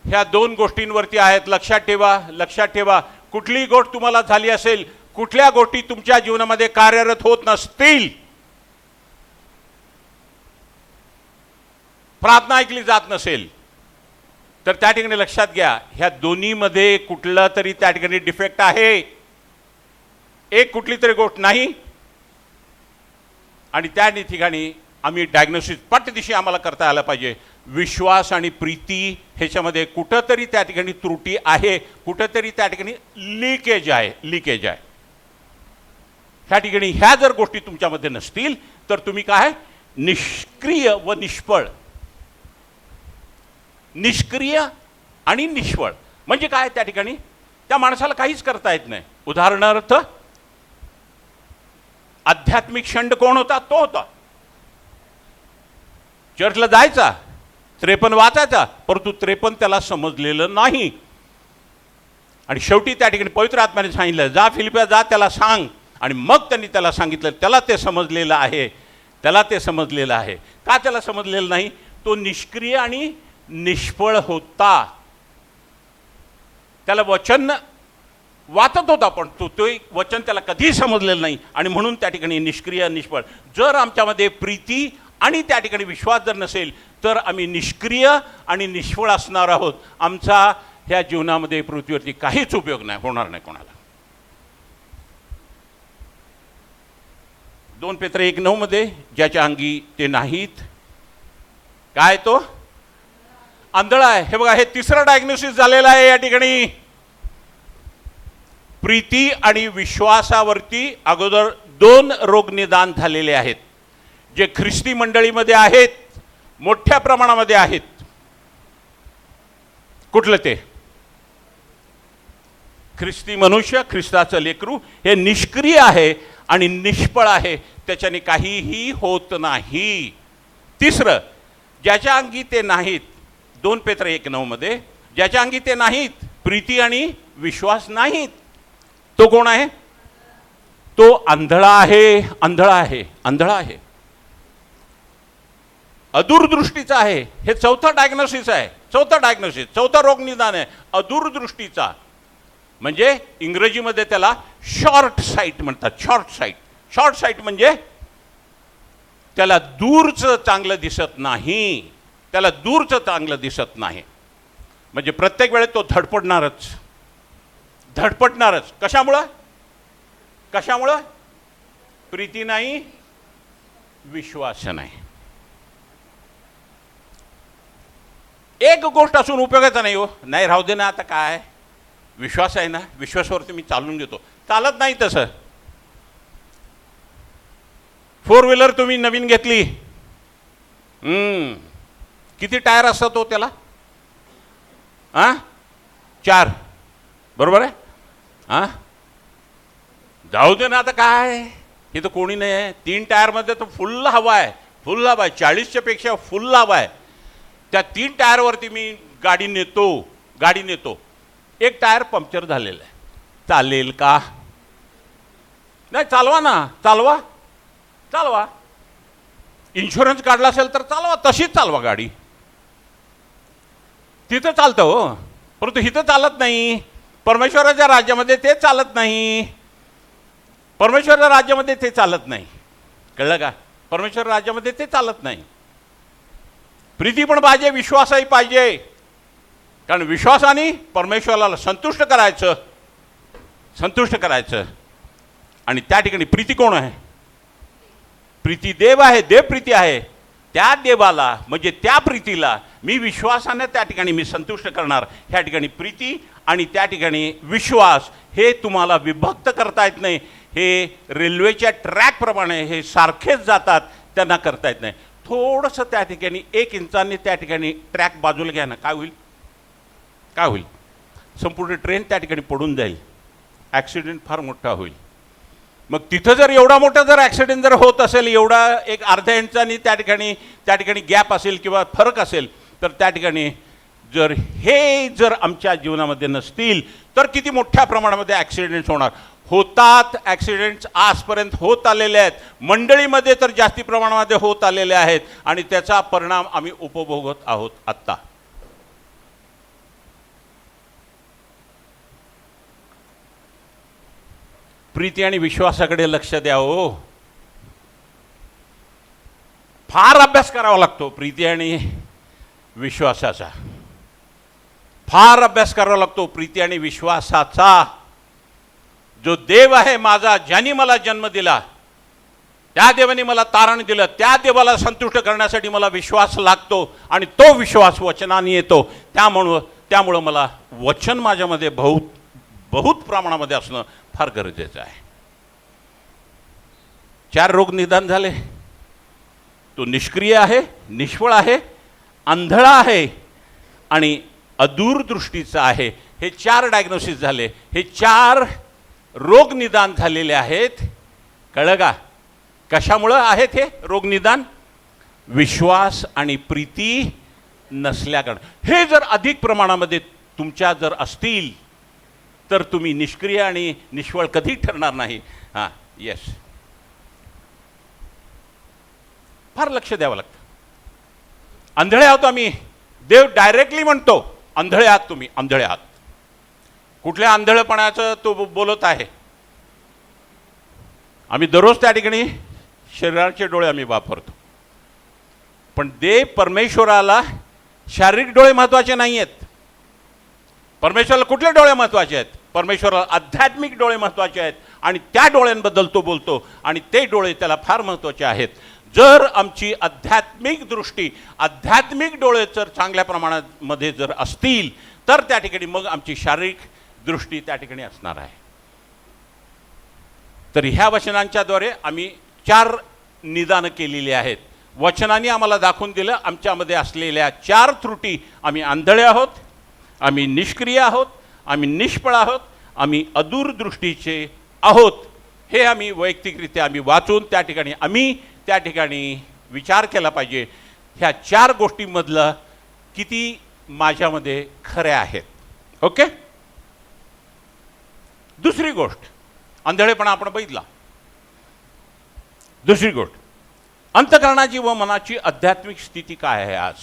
ह्या 2 गोष्टींवरती आहेत. लक्षात ठेवा. कुठली गोष्ट तुम्हाला झाली असेल, कुठल्या गोष्टी तुमच्या जीवनामध्ये कार्यरत होत नसतील, प्रार्थना ऐकली जात नसेल, तर त्या ठिकाणी लक्षात घ्या, ह्या दोन्हीमध्ये कुठला तरी त्या ठिकाणी डिफेक्ट आहे. एक कुठली तरी गोष्ट नाही आणि त्या ठिकाणी आम्ही डायग्नोसिस पटदिशी आम्हाला करता आलं पाहिजे. विश्वास आणि प्रीती ह्याच्यामध्ये कुठंतरी त्या ठिकाणी त्रुटी आहे, कुठंतरी त्या ठिकाणी लिकेज आहे. ह्या ठिकाणी ह्या जर गोष्टी तुमच्यामध्ये नसतील तर तुम्ही काय? निष्क्रिय व निष्फळ. निष्क्रिय आणि निष्फळ म्हणजे काय? त्या ठिकाणी त्या माणसाला काहीच करता येत नाही. उदाहरणार्थ, आध्यात्मिक षंड कोण होता? तो होता. चर्चला जायचा, 53 वाचायचा, परंतु 53 त्याला समजलेलं नाही. आणि शेवटी त्या ठिकाणी पवित्र आत्म्याने सांगितलं, जा फिलिप्पिया, जा त्याला सांग. आणि मग त्यांनी त्याला सांगितलं, त्याला ते समजलेलं आहे. का त्याला समजलेलं नाही? तो निष्क्रिय आणि निष्फळ होता. त्याला वचन वाचत होता पण तो वचन त्याला कधीही समजलेलं नाही आणि म्हणून त्या ठिकाणी निष्क्रिय निष्फळ. जर आमच्यामध्ये प्रीती आणि त्या ठिकाणी विश्वास जर नसेल तर आम्ही निष्क्रिय आणि निष्फळ असणार आहोत. आमचा ह्या जीवनामध्ये पृथ्वीवरती काहीच उपयोग नाही होणार नाही कोणाला. 2 पेत्र 1:9 मध्ये ज्याच्या अंगी ते नाहीत, काय तो आंधळा आहे. हे बघा, हे तिसरं डायग्नोसिस झालेलं आहे या ठिकाणी. प्रीती आणि विश्वासावरती अगोदर 2 रोगनिदान झालेले आहेत जे ख्रिस्ती मंडळीमध्ये आहेत, मोठ्या प्रमाणामध्ये आहेत. कुठलं ते? ख्रिस्ती मनुष्य, ख्रिस्ताचं लेकरू हे निष्क्रिय आहे आणि निष्फळ आहे, त्याच्याने काहीही होत नाही. तिसरं, ज्याच्या अंगी ते नाहीत, 2 पेत्र 1:9 मध्ये ज्याच्या अंगी ते नाहीत, प्रीती आणि विश्वास नाहीत, तो कोण आहे? तो आंधळा आहे. आंधळा आहे, आंधळा आहे, अदूरदृष्टीचा आहे. हे चौथं डायग्नोसिस आहे, चौथा रोग निदान आहे, अदूरदृष्टीचा. म्हणजे इंग्रजीमध्ये त्याला शॉर्ट साईट म्हणतात. शॉर्ट साईट म्हणजे त्याला दूरचं चांगलं दिसत नाही, म्हणजे प्रत्येक वेळेस तो धडपडणारच. कशामुळं? प्रीती नाही, विश्वास नाही. एक गोष्ट असून उपयोगाचा नाही हो. नाही, राहू दे ना, आता काय, विश्वास आहे ना, विश्वासावरती मी चालून घेतो. चालत नाही तसं. 4 व्हीलर तुम्ही नवीन घेतली, किती टायर असतात हो त्याला? 4, बरोबर आहे. जाऊ दे ना, आता काय, हे तर कोणी नाही आहे. 3 टायरमध्ये तर फुल हवा आहे, 40च्या पेक्षा फुल हवा आहे. त्या 3 टायरवरती मी गाडी नेतो. एक टायर पंक्चर झालेलं आहे, चालेल का? नाही, चालवा ना, चालवा. इन्शुरन्स काढला असेल तर चालवा, तशीच चालवा गाडी. तिथं चालतं हो, परंतु इथं चालत नाही. परमेश्वराच्या राज्यामध्ये ते चालत नाही. कळलं का? परमेश्वर राज्यामध्ये ते चालत नाही. प्रीती पण पाहिजे, विश्वासही पाहिजे. कारण विश्वासाने परमेश्वराला संतुष्ट करायचं. आणि त्या ठिकाणी प्रीती कोण आहे? प्रीती देव आहे, देवप्रीती आहे. त्या देवाला म्हणजे त्या प्रीतीला मी विश्वासाने त्या ठिकाणी मी संतुष्ट करणार. ह्या ठिकाणी प्रीती आणि त्या ठिकाणी विश्वास हे तुम्हाला विभक्त करता येत नाही. हे रेल्वेच्या ट्रॅकप्रमाणे हे सारखेच जातात, त्यांना करता येत नाही. थोडंसं त्या ठिकाणी 1 इंचाने त्या ठिकाणी ट्रॅक बाजूला घ्या ना, काय होईल? संपूर्ण ट्रेन त्या ठिकाणी पडून जाईल, ॲक्सिडेंट फार मोठा होईल. मग तिथं जर एवढा मोठा जर ॲक्सिडेंट जर होत असेल, एवढा एक अर्ध्या इंचाने त्या ठिकाणी गॅप असेल किंवा फरक असेल, तर त्या ठिकाणी जर आमच्या जीवनामध्ये नसतील तर किती मोठ्या प्रमाणामध्ये ॲक्सिडेंट्स होतात. ॲक्सिडेंट्स आजपर्यंत होत आलेले आहेत, मंडळीमध्ये तर जास्ती प्रमाणामध्ये होत आलेले आहेत आणि त्याचा परिणाम आम्ही उपभोगत आहोत आत्ता. प्रीती आणि विश्वासाकडे लक्ष द्या हो. फार अभ्यास करावा लागतो प्रीती आणि विश्वासाचा. प्रीती आणि विश्वासाचा. जो देव आहे माझा, ज्याने मला जन्म दिला, त्या देवाने मला तारण दिलं, त्या देवाला संतुष्ट करण्यासाठी मला विश्वास लागतो आणि तो विश्वास वचनाने येतो. त्यामुळं मला वचन माझ्यामध्ये बहुत प्रमाणामध्ये असणं फार गरजेचं आहे. 4 रोग निदान झाले. तो निष्क्रिय आहे, निष्फळ आहे, आंधळा आहे आणि अदूरदृष्टीचा आहे. हे 4 डायग्नोसिस झाले. हे 4 रोग निदान झालेले आहेत. कळलं का? कशामुळं आहेत हे रोग निदान? विश्वास आणि प्रीती नसल्याकडं. हे जर अधिक प्रमाणामध्ये तुमच्या जर असतील तर तुम्ही निष्क्रिय आणि निष्फळ कधी ठरणार नाही. येस, फार लक्ष द्यावं लागतं. आंधळे आहोत आम्ही, देव डायरेक्टली म्हणतो आंधळे आहात तुम्ही, आंधळे आहात. कुठल्या आंधळेपणाचं तो बोलत आहे? आम्ही दररोज त्या ठिकाणी शरीराचे डोळे आम्ही वापरतो, पण देव परमेश्वराला शारीरिक डोळे महत्त्वाचे नाही आहेत. परमेश्वराला कुठले डोळे महत्त्वाचे आहेत? परमेश्वराला आध्यात्मिक डोळे महत्त्वाचे आहेत, आणि त्या डोळ्यांबद्दल तो बोलतो, आणि ते डोळे त्याला फार महत्त्वाचे आहेत. जर आमची आध्यात्मिक दृष्टी, आध्यात्मिक डोळे जर चांगल्या प्रमाणामध्ये जर असतील, तर त्या ठिकाणी मग आमची शारीरिक दृष्टी त्या ठिकाणी असणार आहे. तर ह्या वचनांच्याद्वारे आम्ही 4 निदानं केलेली आहेत. वचनाने आम्हाला दाखवून दिलं आमच्यामध्ये असलेल्या 4 त्रुटी. आम्ही आंधळे आहोत, आम्ही निष्क्रिय आहोत, आम्ही निष्फळ आहोत, आम्ही अदूरदृष्टीचे आहोत. हे आम्ही वैयक्तिकरित्या आम्ही वाचून त्या ठिकाणी विचार केला पाहिजे, ह्या 4 गोष्टींमधलं किती माझ्यामध्ये खऱ्या आहेत. ओके. दुसरी गोष्ट, आंधळेपणा आपण बघितला. दुसरी गोष्ट, अंतःकरणाची व मनाची आध्यात्मिक स्थिती काय आहे आज?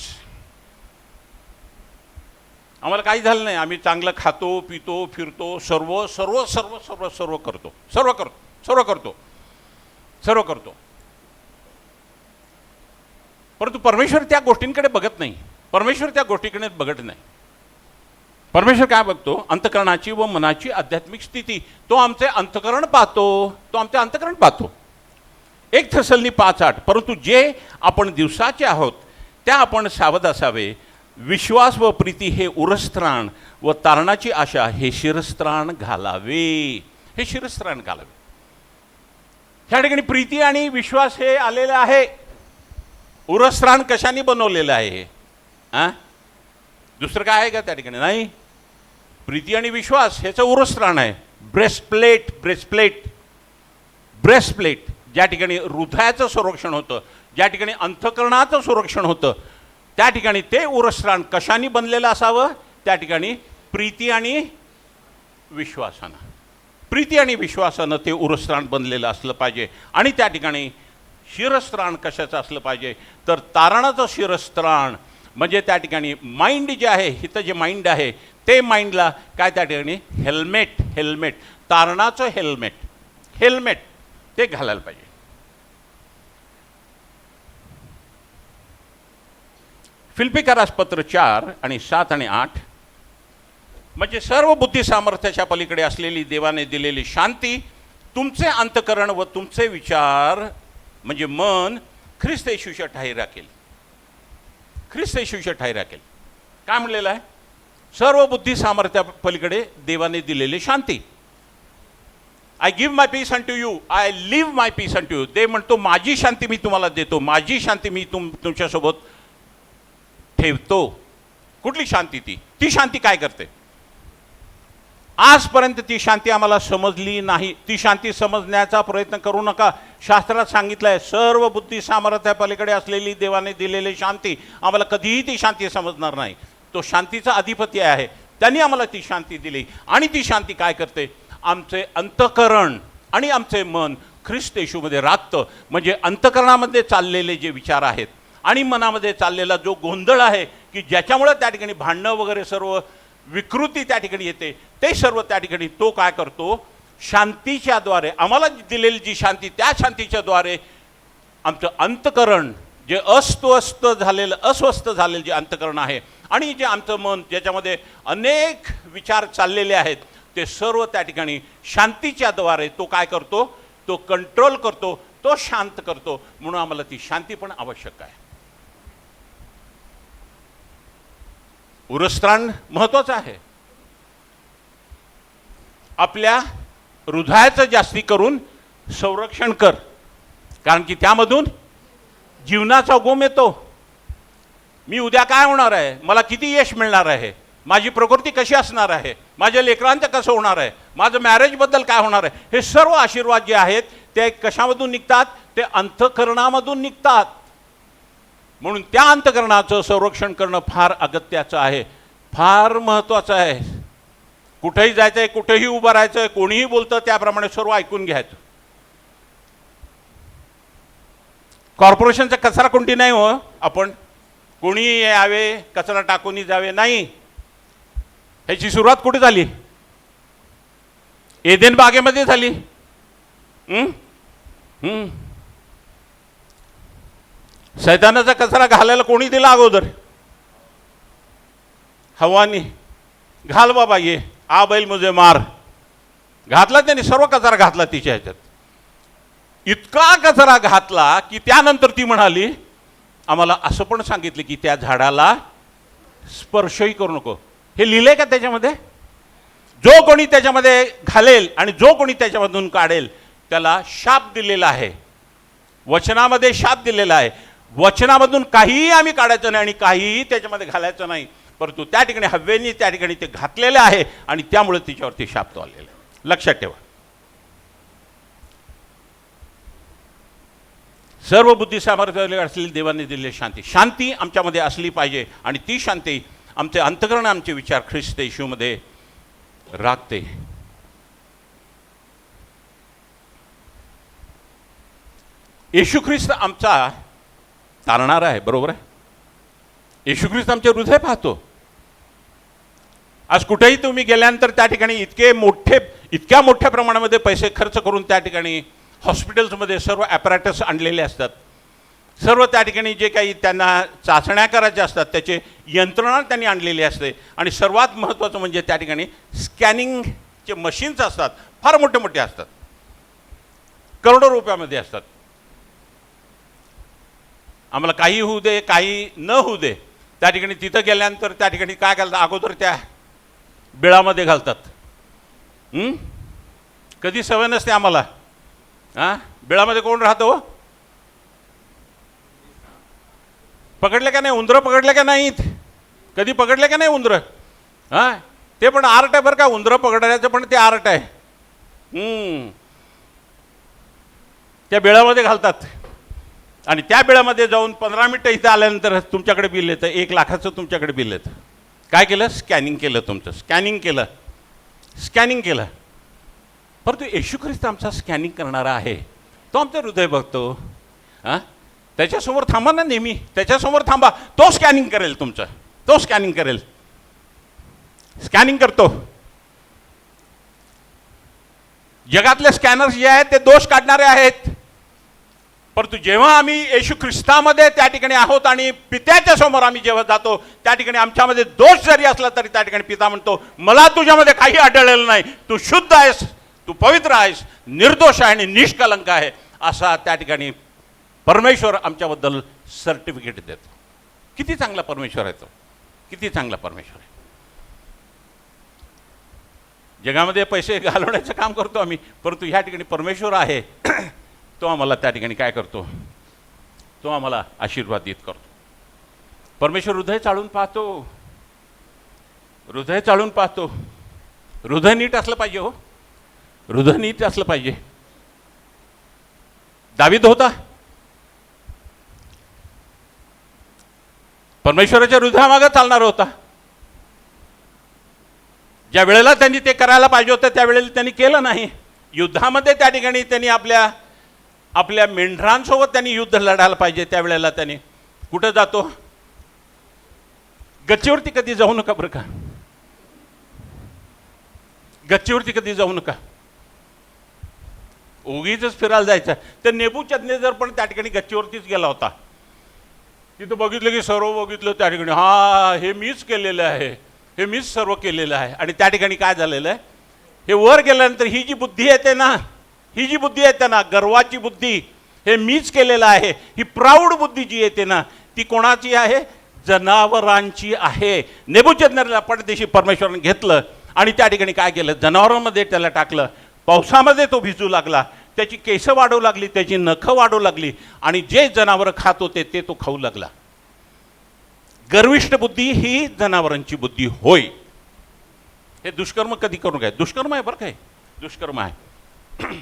आम्हाला काही झालं नाही, आम्ही चांगलं खातो, पितो, फिरतो, सर्व सर्व सर्व सर्व सर्व करतो, सर्व करतो, सर्व करतो, सर्व करतो, परंतु परमेश्वर त्या गोष्टींकडे बघत नाही. परमेश्वर त्या गोष्टीकडे बघत नाही. परमेश्वर काय बघतो? अंतःकरणाची व मनाची आध्यात्मिक स्थिती. तो आमचे अंतःकरण पाहतो, तो आमचे अंतःकरण पाहतो. 1 थेसलोनिके 5:8, परंतु जे आपण दिवसाचे आहोत त्या आपण सावध असावे. विश्वास व प्रीती हे उरस्त्राण व तारणाची आशा हे शिरस्त्राण घालावे. हे शिरस्त्राण घालावे. ह्या ठिकाणी प्रीती आणि विश्वास हे आलेले आहे. उरस्त्राण कशाने बनवलेलं आहे हे? दुसरं काय आहे का त्या ठिकाणी? नाही. प्रीती आणि विश्वास ह्याचं उरस्त्राण आहे. ब्रेस्टप्लेट, ब्रेस्टप्लेट, ब्रेस्टप्लेट, ज्या ठिकाणी हृदयाचं संरक्षण होतं, ज्या ठिकाणी अंतःकरणाचं संरक्षण होतं, त्या ठिकाणी ते उरस्त्राण कशाने बनलेलं असावं? त्या ठिकाणी प्रीती आणि विश्वासानं, प्रीती आणि विश्वासानं ते उरस्त्राण बनलेलं असलं पाहिजे. आणि त्या ठिकाणी शिरस्त्राण कशाचं असलं पाहिजे? तर तारणाचं शिरस्त्राण, म्हणजे त्या ठिकाणी माइंड जे आहे, हिथं जे माइंड आहे ते माइंडला काय त्या ठिकाणी हेल्मेट, हेल्मेट, तारणाचं हेल्मेट, हेल्मेट ते घालायला पाहिजे. फिलिप्पियरास पत्र 4:7 आणि 8, म्हणजे सर्व बुद्धी सामर्थ्याच्या पलीकडे असलेली देवाने दिलेली शांती तुमचे अंतःकरण व तुमचे विचार म्हणजे मन ख्रिस्त येशूच्या ठायी राखेल. ख्रिस्त येशूच्या ठायी राखेल. काय म्हणलेलं आहे? सर्व बुद्धी सामर्थ्या पलीकडे देवाने दिलेली शांती. I give my peace unto you, I leave my peace unto you. ते म्हणतो माझी शांती मी तुम्हाला देतो, माझी शांती मी तुमच्यासोबत ठेवतो. कुठली शांती? ती शांती काय करते? आजपर्यंत ती शांती आम्हाला समजली नाही. ती शांती समजण्याचा प्रयत्न करू नका. शास्त्रात सांगितलं आहे सर्व बुद्धी सामर्थ्या पलीकडे असलेली देवाने दिलेली शांती. आम्हाला कधीही ती शांती समजणार नाही. तो शांतीचा अधिपती आहे, त्यांनी आम्हाला ती शांती दिली. आणि ती शांती काय करते? आमचे अंतःकरण आणि आमचे मन ख्रिस्त येशूमध्ये राखतं. म्हणजे अंतःकरणामध्ये चाललेले जे विचार आहेत आणि मनामध्ये चाललेला जो गोंधळ आहे की ज्याच्यामुळे त्या ठिकाणी भांडणं वगैरे सर्व विकृती त्या ठिकाणी येते, ते सर्व त्या ठिकाणी तो काय करतो? शांतीच्या द्वारे आम्हाला दिलेली जी शांती, त्या शांतीच्या द्वारे आमचं अंतःकरण जे अस्वस्थ झालेलं जे अंतःकरण आहे आणि जे आमचं मन ज्याच्यामध्ये अनेक विचार चाललेले आहेत, ते सर्व त्या ठिकाणी शांतीच्या द्वारे तो काय करतो? तो कंट्रोल करतो, तो शांत करतो. म्हणून आम्हाला ती शांती पण आवश्यक आहे. उरस्त्राण महत्वाचं आहे. आपल्या हृदयाचं जास्ती करून संरक्षण कर, कारण की त्यामधून जीवनाचा उगम येतो. मी उद्या काय होणार आहे, मला किती यश मिळणार आहे, माझी प्रकृती कशी असणार आहे, माझ्या लेकरांचं कसं होणार आहे, माझं मॅरेजबद्दल काय होणार आहे, हे सर्व आशीर्वाद जे आहेत ते कशामधून निघतात? ते अंतःकरणामधून निघतात. म्हणून त्या अंतःकरणाचं संरक्षण करणं फार अगत्याचं आहे, फार महत्त्वाचं आहे. कुठेही जायचं आहे, कुठेही उभं राहायचं आहे, कोणीही बोलतं त्याप्रमाणे सर्व ऐकून घ्यायचं. कॉर्पोरेशनचा कचरा कोणती नाही हो. आपण कोणीही यावे कचरा टाकूनही जावे नाही. ह्याची सुरुवात कुठे झाली? एदेन बागेमध्ये झाली. हं? हं. सैतानाचा कचरा घालायला कोणी दिला अगोदर? हव्वानी. घाल बाबा, ये आ बैल मुझे मार. घातला त्यांनी, सर्व कचरा घातला तिच्या ह्याच्यात. इतका कचरा घातला की त्यानंतर ती म्हणाली, आम्हाला असं पण सांगितलं की त्या झाडाला स्पर्शही करू नको. हे लिहिलंय का त्याच्यामध्ये? जो कोणी त्याच्यामध्ये घालेल आणि जो कोणी त्याच्यामधून काढेल त्याला शाप दिलेला आहे. वचनामध्ये शाप दिलेला आहे. वचनामधून काहीही आम्ही काढायचं नाही आणि काहीही त्याच्यामध्ये घालायचं नाही, परंतु त्या ठिकाणी हव्वेनी त्या ठिकाणी ते घातलेले आहे आणि त्यामुळे तिच्यावरती शाप तो आलेला आहे. लक्षात ठेवा. सर्व बुद्धी सामर्थ्य असलेली देवाने दिलेली शांती, शांती आमच्यामध्ये असली पाहिजे आणि ती शांती आमचे अंतःकरण, आमचे विचार ख्रिस्त येशूमध्ये राखते. येशू ख्रिस्त आमचा तारणारा आहे, बरोबर आहे. येशू ख्रिस्त आमचे हृदय पाहतो. आज कुठेही तुम्ही गेल्यानंतर त्या ठिकाणी इतक्या मोठ्या प्रमाणामध्ये पैसे खर्च करून त्या ठिकाणी हॉस्पिटल्समध्ये सर्व ॲपॅरेटस आणलेले असतात. सर्व त्या ठिकाणी जे काही त्यांना चाचण्या करायच्या असतात त्याचे यंत्रणा त्यांनी आणलेली असते. आणि सर्वात महत्त्वाचं म्हणजे त्या ठिकाणी स्कॅनिंगचे मशीन्स असतात, फार मोठे मोठे असतात, करोडो रुपयामध्ये असतात. आम्हाला काही होऊ दे, काही न होऊ दे, त्या ठिकाणी तिथं गेल्यानंतर त्या ठिकाणी काय घालतात? अगोदर त्या बिळामध्ये घालतात. कधी सवय नसते आम्हाला. हां, बिळामध्ये कोण राहतो? पकडले का नाही उंदरं? पकडले का नाहीत? कधी पकडले का नाही उंदरं? हां, ते पण आर्ट आहे बरं का. उंदरं पकडण्याचं पण ते आर्ट आहे. त्या बिळामध्ये घालतात आणि त्या बिळामध्ये जाऊन 15 मिनिटं इथं आल्यानंतर तुमच्याकडे बिल येतं, 1 लाखाचं तुमच्याकडे बिल येतं. काय केलं? स्कॅनिंग केलं तुमचं. स्कॅनिंग केलं. परंतु येशू ख्रिस्त आमचा स्कॅनिंग करणारा आहे. तो आमचं हृदय बघतो. हां, त्याच्यासमोर थांबा ना, नेहमी त्याच्यासमोर थांबा. तो स्कॅनिंग करेल तुमचं. तो स्कॅनिंग करेल. स्कॅनिंग करतो. जगातले स्कॅनर्स जे आहेत ते दोष काढणारे आहेत. परंतु जेव्हा आम्ही येशू ख्रिस्तामध्ये त्या ठिकाणी आहोत आणि पित्याच्या समोर आम्ही जेव्हा जातो त्या ठिकाणी आमच्यामध्ये दोष जरी असला तरी त्या ठिकाणी पिता म्हणतो, मला तुझ्यामध्ये काही आढळलेलं नाही, तू शुद्ध आहेस, तू पवित्र आहेस, निर्दोष आहे आणि निष्कलंक आहे, असा त्या ठिकाणी परमेश्वर आमच्याबद्दल सर्टिफिकेट देतो. किती चांगला परमेश्वर आहे तो. किती चांगला परमेश्वर आहे. जगामध्ये पैसे घालवण्याचं काम करतो आम्ही, परंतु ह्या ठिकाणी परमेश्वर आहे तो आम्हाला त्या ठिकाणी काय करतो? तो आम्हाला आशीर्वादित करतो. परमेश्वर हृदय चाळून पाहतो. हृदय चाळून पाहतो. हृदय नीट असलं पाहिजे. हो, हृदय नीट असलं पाहिजे. दावीद होता, परमेश्वराच्या हृदयामागे चालणार होता. ज्या वेळेला त्यांनी ते करायला पाहिजे होतं त्यावेळेला त्यांनी केलं नाही. युद्धामध्ये त्या ठिकाणी त्यांनी आपल्या मेंढरांसोबत त्यांनी युद्ध लढायला पाहिजे त्यावेळेला त्यांनी कुठं जातो? गच्चीवरती कधी जाऊ नका बरं का. गच्चीवरती कधी जाऊ नका. उगीच फिरायला जायचं. तर नेबुचदनेझर पण त्या ठिकाणी गच्चीवरतीच गेला होता. तिथं बघितलं की सर्व बघितलं त्या ठिकाणी, हा हे मीच केलेलं आहे, हे मीच सर्व केलेलं आहे. आणि त्या ठिकाणी काय झालेलं आहे? हे वर गेल्यानंतर ही जी बुद्धी येते ना, ही जी बुद्धी येते ना, गर्वाची बुद्धी, हे मीच केलेलं आहे, ही प्राऊड बुद्धी जी येते ना, ती कोणाची आहे? जनावरांची आहे. नेबुचदनेझरला पडदेशी परमेश्वराने घेतलं आणि त्या ठिकाणी काय केलं? जनावरांमध्ये त्याला टाकलं. पावसामध्ये तो भिजू लागला, त्याची केसं वाढू लागली, त्याची नखं वाढू लागली आणि जे जनावरं खात होते ते तो खाऊ लागला. गर्विष्ठ बुद्धी ही जनावरांची बुद्धी होय. हे दुष्कर्म कधी करू काय? दुष्कर्म आहे बरं काय, दुष्कर्म आहे.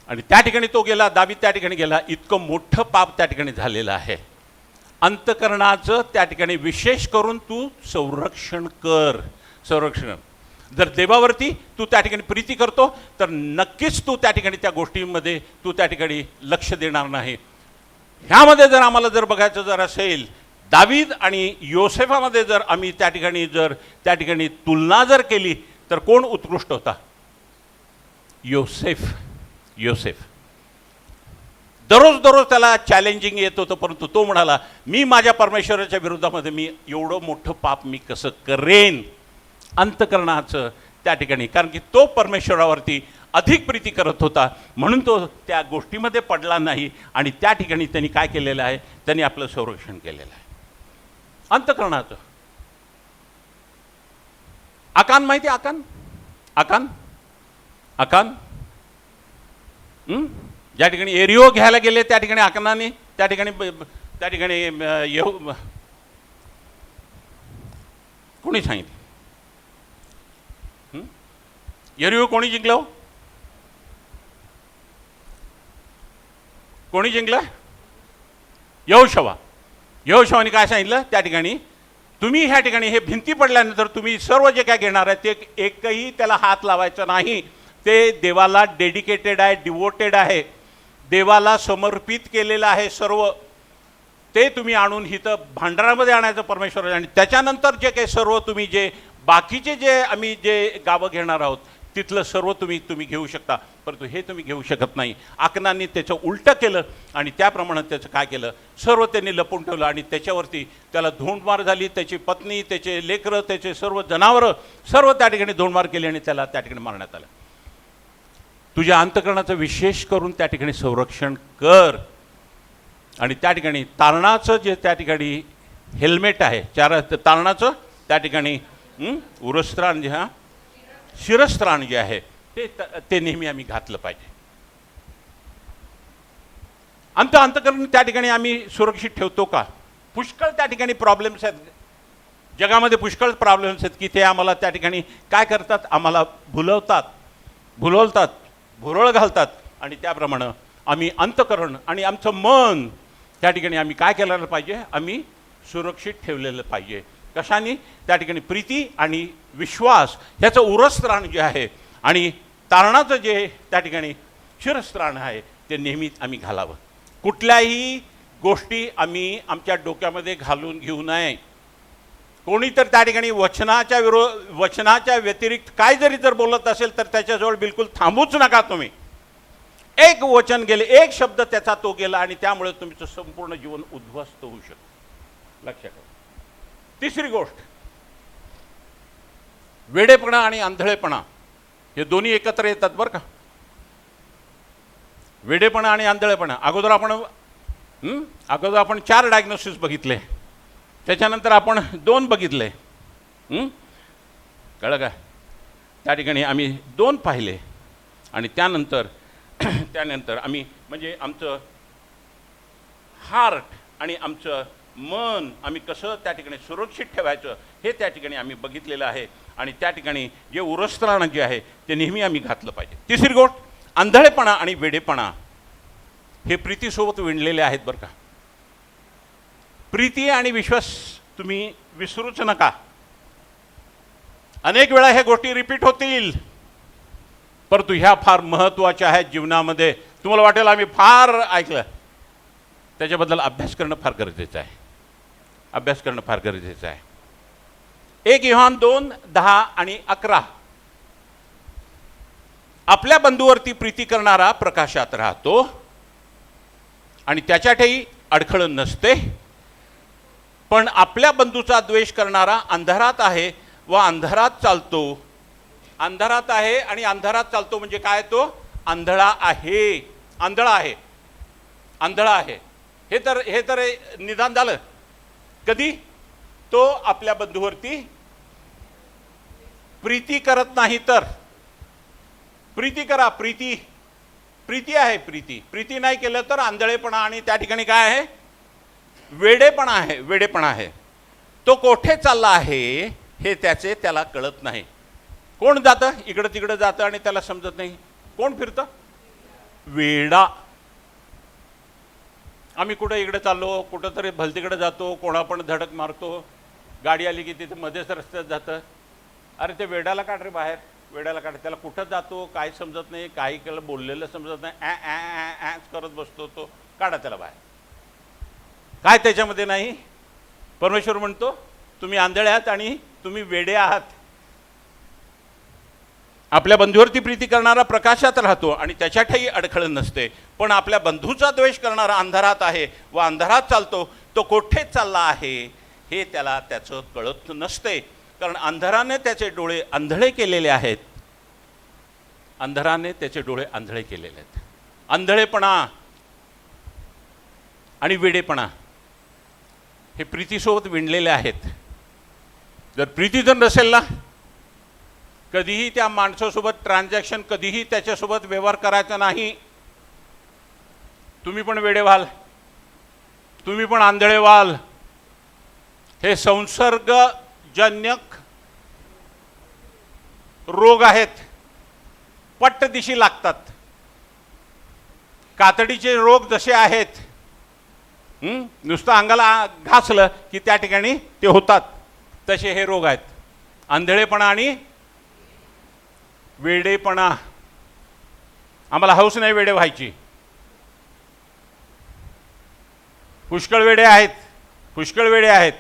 आणि त्या ठिकाणी तो गेला, दावीद त्या ठिकाणी गेला. इतकं मोठं पाप त्या ठिकाणी झालेलं आहे. अंतकरणाचं त्या ठिकाणी विशेष करून तू संरक्षण कर. संरक्षण जर देवावरती तू त्या ठिकाणी प्रीती करतो तर नक्कीच तू त्या ठिकाणी त्या गोष्टींमध्ये तू त्या ठिकाणी लक्ष देणार नाही. ह्यामध्ये जर आम्हाला जर बघायचं जर असेल, दावीद आणि योसेफामध्ये जर आम्ही त्या ठिकाणी तुलना जर केली तर कोण उत्कृष्ट होता? योसेफ. योसेफ दररोज दररोज त्याला चॅलेंजिंग येत होतं, परंतु तो म्हणाला, मी माझ्या परमेश्वराच्या विरोधामध्ये मी एवढं मोठं पाप मी कसं करेन. अंतकरणाचं त्या ठिकाणी, कारण की तो परमेश्वरावरती अधिक प्रीती करत होता, म्हणून तो त्या गोष्टीमध्ये पडला नाही. आणि त्या ठिकाणी त्यांनी काय केलेलं आहे? त्यांनी आपलं संरक्षण केलेलं आहे अंतकरणाचं. आकान माहिती? आकान आकान आकान ज्या ठिकाणी एरिओ घ्यायला गेले त्या ठिकाणी आकानाने त्या ठिकाणी कोणी सांगितलं? एरिओ कोणी जिंकलं? कोणी जिंकलं? यहोशवा. यहोशवाने काय सांगितलं त्या ठिकाणी? तुम्ही ह्या ठिकाणी हे भिंती पडल्यानंतर तुम्ही सर्व जे काय घेणार आहे ते एकही त्याला हात लावायचा नाही. ते देवाला डेडिकेटेड आहे, डिवोटेड आहे, देवाला समर्पित केलेलं आहे सर्व. ते तुम्ही आणून इथं भांडारामध्ये आणायचं परमेश्वर. आणि त्याच्यानंतर जे काही सर्व तुम्ही जे बाकीचे जे आम्ही जे गावं घेणार आहोत तिथलं सर्व तुम्ही घेऊ शकता, परंतु हे तुम्ही घेऊ शकत नाही. आकनांनी त्याचं उलटं केलं आणि त्याप्रमाणे त्याचं काय केलं? सर्व त्यांनी लपून ठेवलं आणि त्याच्यावरती त्याला धोंडमार झाली. त्याची पत्नी, त्याचे लेकरं, त्याचे सर्व जनावरं सर्व त्या ठिकाणी धोंडमार केली आणि त्याला त्या ठिकाणी मारण्यात आलं. तुझ्या अंतकरणाचं विशेष करून त्या ठिकाणी संरक्षण कर. आणि त्या ठिकाणी तारणाचं जे त्या ठिकाणी हेल्मेट आहे, तारणाचं त्या ठिकाणी उरस्त्राण जे शिरस्त्राण जे आहे ते नेहमी आम्ही घातलं पाहिजे. अंतकरण त्या ठिकाणी आम्ही सुरक्षित ठेवतो का? पुष्कळ त्या ठिकाणी प्रॉब्लेम्स आहेत जगामध्ये, पुष्कळ प्रॉब्लेम्स आहेत की ते आम्हाला त्या ठिकाणी काय करतात? आम्हाला भुलवतात, भुरळ घालतात. आणि त्याप्रमाणे आम्ही अंतकरण आणि आमचं मन त्या ठिकाणी आम्ही काय केलेलं पाहिजे? आम्ही सुरक्षित ठेवलेलं पाहिजे. कशाने? त्या ठिकाणी प्रीती आणि विश्वास ह्याचं उरस्त्राण जे आहे आणि तारणाचं जे त्या ठिकाणी शिरस्त्राण आहे ते नेहमीच आम्ही घालावं. कुठल्याही गोष्टी आम्ही आमच्या डोक्यामध्ये घालून घेऊ नये. कोणी तर त्या ठिकाणी वचनाच्या व्यतिरिक्त काय जरी जर बोलत असेल तर त्याच्याजवळ बिलकुल थांबूच नका तुम्ही. एक वचन गेले, एक शब्द त्याचा तो गेला आणि त्यामुळे तुमचं संपूर्ण जीवन उद्ध्वस्त होऊ शकतं. लक्षात ठेवा. तिसरी गोष्ट, वेडेपणा आणि आंधळेपणा हे दोन्ही एकत्र येतात बरं का. वेडेपणा आणि आंधळेपणा. अगोदर आपण 4 डायग्नोसिस बघितले, त्याच्यानंतर आपण 2 बघितले. कळलं का? त्या ठिकाणी आम्ही 2 पाहिले आणि त्यानंतर आम्ही म्हणजे आमचं हार्ट आणि आमचं मन आम्ही कसं त्या ठिकाणी सुरक्षित ठेवायचं हे त्या ठिकाणी आम्ही बघितलेलं आहे. आणि त्या ठिकाणी जे उरस्त्राण जे आहे ते नेहमी आम्ही घातलं पाहिजे. तिसरी गोष्ट, आंधळेपणा आणि वेडेपणा हे प्रीतीसोबत विणलेले आहेत बरं का. प्रीती आणि विश्वास तुम्ही विसरूच नका. अनेक वेळा ह्या गोष्टी रिपीट होतील, परंतु ह्या फार महत्त्वाच्या आहेत जीवनामध्ये. तुम्हाला वाटेल आम्ही फार ऐकलं, त्याच्याबद्दल अभ्यास करणं फार गरजेचं आहे. अभ्यास करणं फार गरजेचं आहे. 1 योहान 2:10 आणि 11. आपल्या बंधूवरती प्रीती करणारा प्रकाशात राहतो आणि त्याच्यातही अडखळ नसते, पण आपल्या बंधूचा द्वेष करणारा अंधारात आहे व अंधारात चालतो. अंधारात आहे आणि अंधारात चालतो म्हणजे काय? तो आंधळा आहे. आंधळा आहे, आंधळा आहे. हे तर निदान झालं कधी? तो आपल्या बंधूवरती प्रीती करत नाही तर. प्रीती करा, प्रीती आहे. प्रीती नाही केलं तर आंधळेपणा आणि त्या ठिकाणी काय आहे? वेडेपणा आहे. वेडेपणा आहे. तो कोठे चालला आहे हे त्याला कळत नाही. कोण जातं इकडं तिकडं जातं आणि त्याला समजत नाही. कोण फिरतं? वेडा. आम्ही कुठं इकडे चाललो, कुठं तरी भलतीकडे जातो, कोणा पण धडक मारतो, गाडी आली की तिथे मध्येच रस्त्यात जातं. अरे ते वेडाला काढ रे बाहेर, वेडाला काढ. त्याला कुठं जातो काय समजत नाही, काही केलं बोललेलं समजत नाही, ॲ करत बसतो तो. काढा त्याला बाहेर. काय त्याच्यामध्ये नाही? परमेश्वर म्हणतो तुम्ही आंधळे आहात आणि तुम्ही वेडे आहात. आपल्या बंधूवरती प्रीती करणारा प्रकाशात राहतो आणि त्याच्यातही अडखळ नसते, पण आपल्या बंधूचा द्वेष करणारा अंधारात आहे व अंधारात चालतो, तो कोठे चालला आहे हे त्याला त्याचं कळत नसते, कारण अंधाराने त्याचे डोळे आंधळे केलेले आहेत. अंधाराने त्याचे डोळे आंधळे केलेले आहेत. आंधळेपणा आणि वेडेपणा हे प्रीतीसोबत विणलेले आहेत. जर प्रीती जर नसेल ना, कधीही त्या माणसासोबत ट्रान्झॅक्शन, कधीही त्याच्यासोबत व्यवहार करायचा नाही. तुम्ही पण वेडे व्हाल, तुम्ही पण आंधळे व्हाल. हे संसर्गजन्यक रोग आहेत, पट्ट दिशी लागतात. कातडीचे रोग जसे आहेत, नुसतं अंगाला घासलं की त्या ठिकाणी ते होतात, तसे हे रोग आहेत. आंधळेपणा आणि वेडेपणा. आम्हाला हौस नाही वेडे व्हायची. पुष्कळ वेडे आहेत, पुष्कळ वेडे आहेत.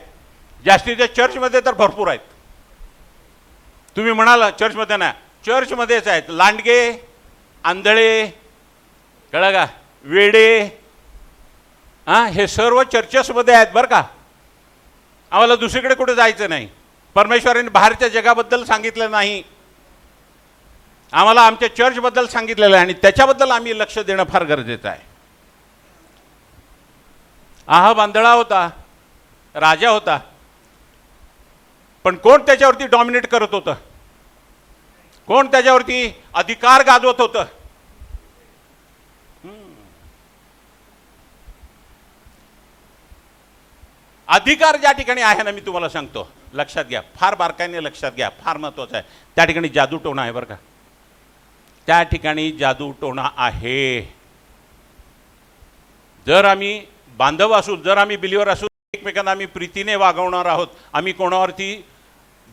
जास्तीच्या चर्चमध्ये तर भरपूर आहेत. तुम्ही म्हणाल चर्चमध्ये ना, चर्चमध्येच आहेत लांडगे, आंधळे, कळलं का, वेडे. हे सर्व चर्चेसमध्ये आहेत बरं का. आम्हाला दुसरीकडे कुठे जायचं नाही. परमेश्वराने बाहेरच्या जगाबद्दल सांगितलं नाही, आम्हाला आमच्या चर्चबद्दल सांगितलेलं आहे आणि त्याच्याबद्दल आम्ही लक्ष देणं फार गरजेचं आहे. आहाब आंधळा होता, राजा होता, पण कोण त्याच्यावरती डॉमिनेट करत होतं? कोण त्याच्यावरती अधिकार गाजवत होतं? अधिकार ज्या ठिकाणी आहे ना, मी तुम्हाला सांगतो, लक्षात घ्या, फार बारकाईने लक्षात घ्या, फार महत्त्वाचं आहे. त्या ठिकाणी जादू टोणा आहे बरं का. त्या ठिकाणी जादू टोणा आहे. जर आम्ही बांधव असू, जर आम्ही बिलीवर असू, एकमेकांना आम्ही प्रीतीने वागवणार आहोत, आम्ही कोणावरती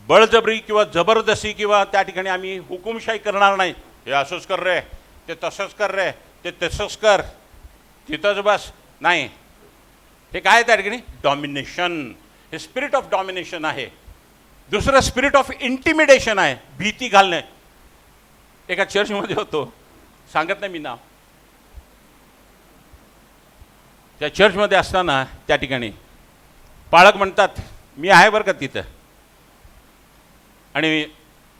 बळजबरी किंवा जबरदस्ती किंवा त्या ठिकाणी आम्ही हुकुमशाही करणार नाही. हे असंच कर रे, ते तसंच कर रे, ते तसंच कर, तिथंच बस, नाही. हे काय आहे त्या ठिकाणी? डॉमिनेशन. हे स्पिरिट ऑफ डॉमिनेशन आहे. दुसरं स्पिरिट ऑफ इंटिमिडेशन आहे, भीती घालणे. एका चर्चमध्ये होतो, सांगत नाही मी नाव. त्या चर्चमध्ये असताना त्या ठिकाणी पाळक म्हणतात, मी आहे बरं का तिथं, आणि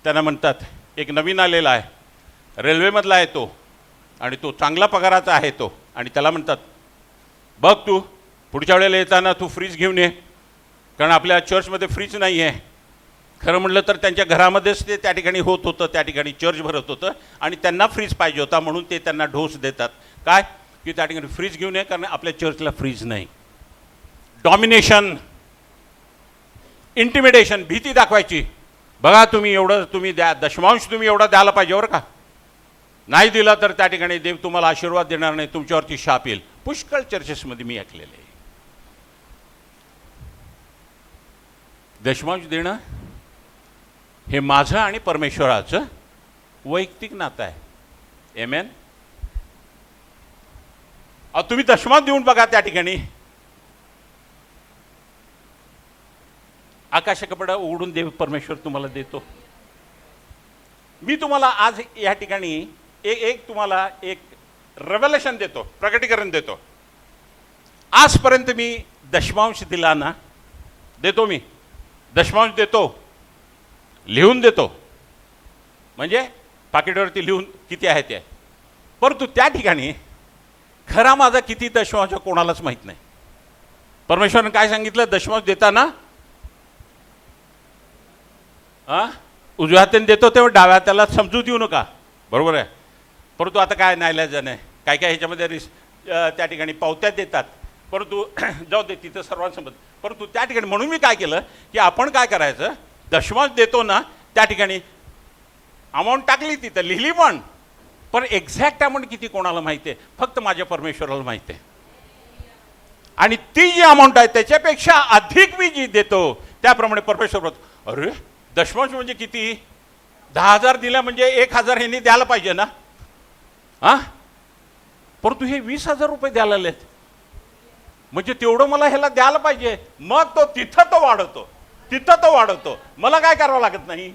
त्यांना म्हणतात एक नवीन आलेला आहे, रेल्वेमधला आहे तो, आणि तो चांगला पगाराचा आहे तो, आणि त्याला म्हणतात बघ तू पुढच्या वेळेला येताना तू फ्रीज घेऊन ये, कारण आपल्या चर्चमध्ये फ्रीज नाही आहे. खरं म्हटलं तर त्यांच्या घरामध्येच ते त्या ठिकाणी होत होतं, त्या ठिकाणी चर्च भरत होतं आणि त्यांना फ्रीज पाहिजे होता, म्हणून ते त्यांना ढोस देतात काय की त्या ठिकाणी फ्रीज घेऊन ये, कारण आपल्या चर्चला फ्रीज नाही. डॉमिनेशन, इंटिमिडेशन, भीती दाखवायची. बघा तुम्ही एवढं तुम्ही द्या, दशमांश तुम्ही एवढा द्यायला पाहिजे बरं का, नाही दिला तर त्या ठिकाणी देव तुम्हाला आशीर्वाद देणार नाही, तुमच्यावरती शाप येईल. पुष्कळ चर्चेसमध्ये मी ऐकलेलं आहे. दशमांश देणं हे माझं आणि परमेश्वराचं वैयक्तिक नातं आहे. आमेन. तुम्ही दशमांश देऊन बघा, त्या ठिकाणी आकाश कपडा उघडून देव परमेश्वर तुम्हाला देतो. मी तुम्हाला आज या ठिकाणी एक तुम्हाला एक रेव्हेलेशन देतो, प्रकटीकरण देतो. आजपर्यंत मी दशमांश दिला ना, देतो, मी दशमांश देतो, लिहून देतो, म्हणजे पाकिटावरती लिहून किती आहे ते. परंतु त्या ठिकाणी खरा माझा किती दशमांश कोणालाच माहीत नाही. परमेश्वराने काय सांगितलं? दशमांश देताना उजव्या हाताने देतो तेव्हा डाव्या हाताला समजू देऊ नका, बरोबर आहे. परंतु आता काय नाईलाजाने आहे, काय काय ह्याच्यामध्ये त्या ठिकाणी पावत्या देतात, परंतु जाऊ दे, तिथं सर्वांसमोर. परंतु त्या ठिकाणी म्हणून मी काय केलं की आपण काय करायचं, दशमांश देतो ना, त्या ठिकाणी अमाऊंट टाकली, तिथं लिहिली, पण एक्झॅक्ट अमाऊंट किती कोणाला माहिती आहे? फक्त माझ्या परमेश्वराला माहिती आहे. आणि ती जी अमाऊंट आहे त्याच्यापेक्षा अधिक मी जी देतो, त्याप्रमाणे परमेश्वर बोलतो, अरे दशमांश म्हणजे किती? 10,000 दिला म्हणजे 1,000 ह्यांनी द्यायला पाहिजे ना. परंतु हे 20,000 रुपये द्यायला आलेत, म्हणजे तेवढं मला ह्याला द्यायला पाहिजे. मग तो तिथं तो वाढवतो, तिथं तो वाढवतो. मला काय करावं लागत नाही,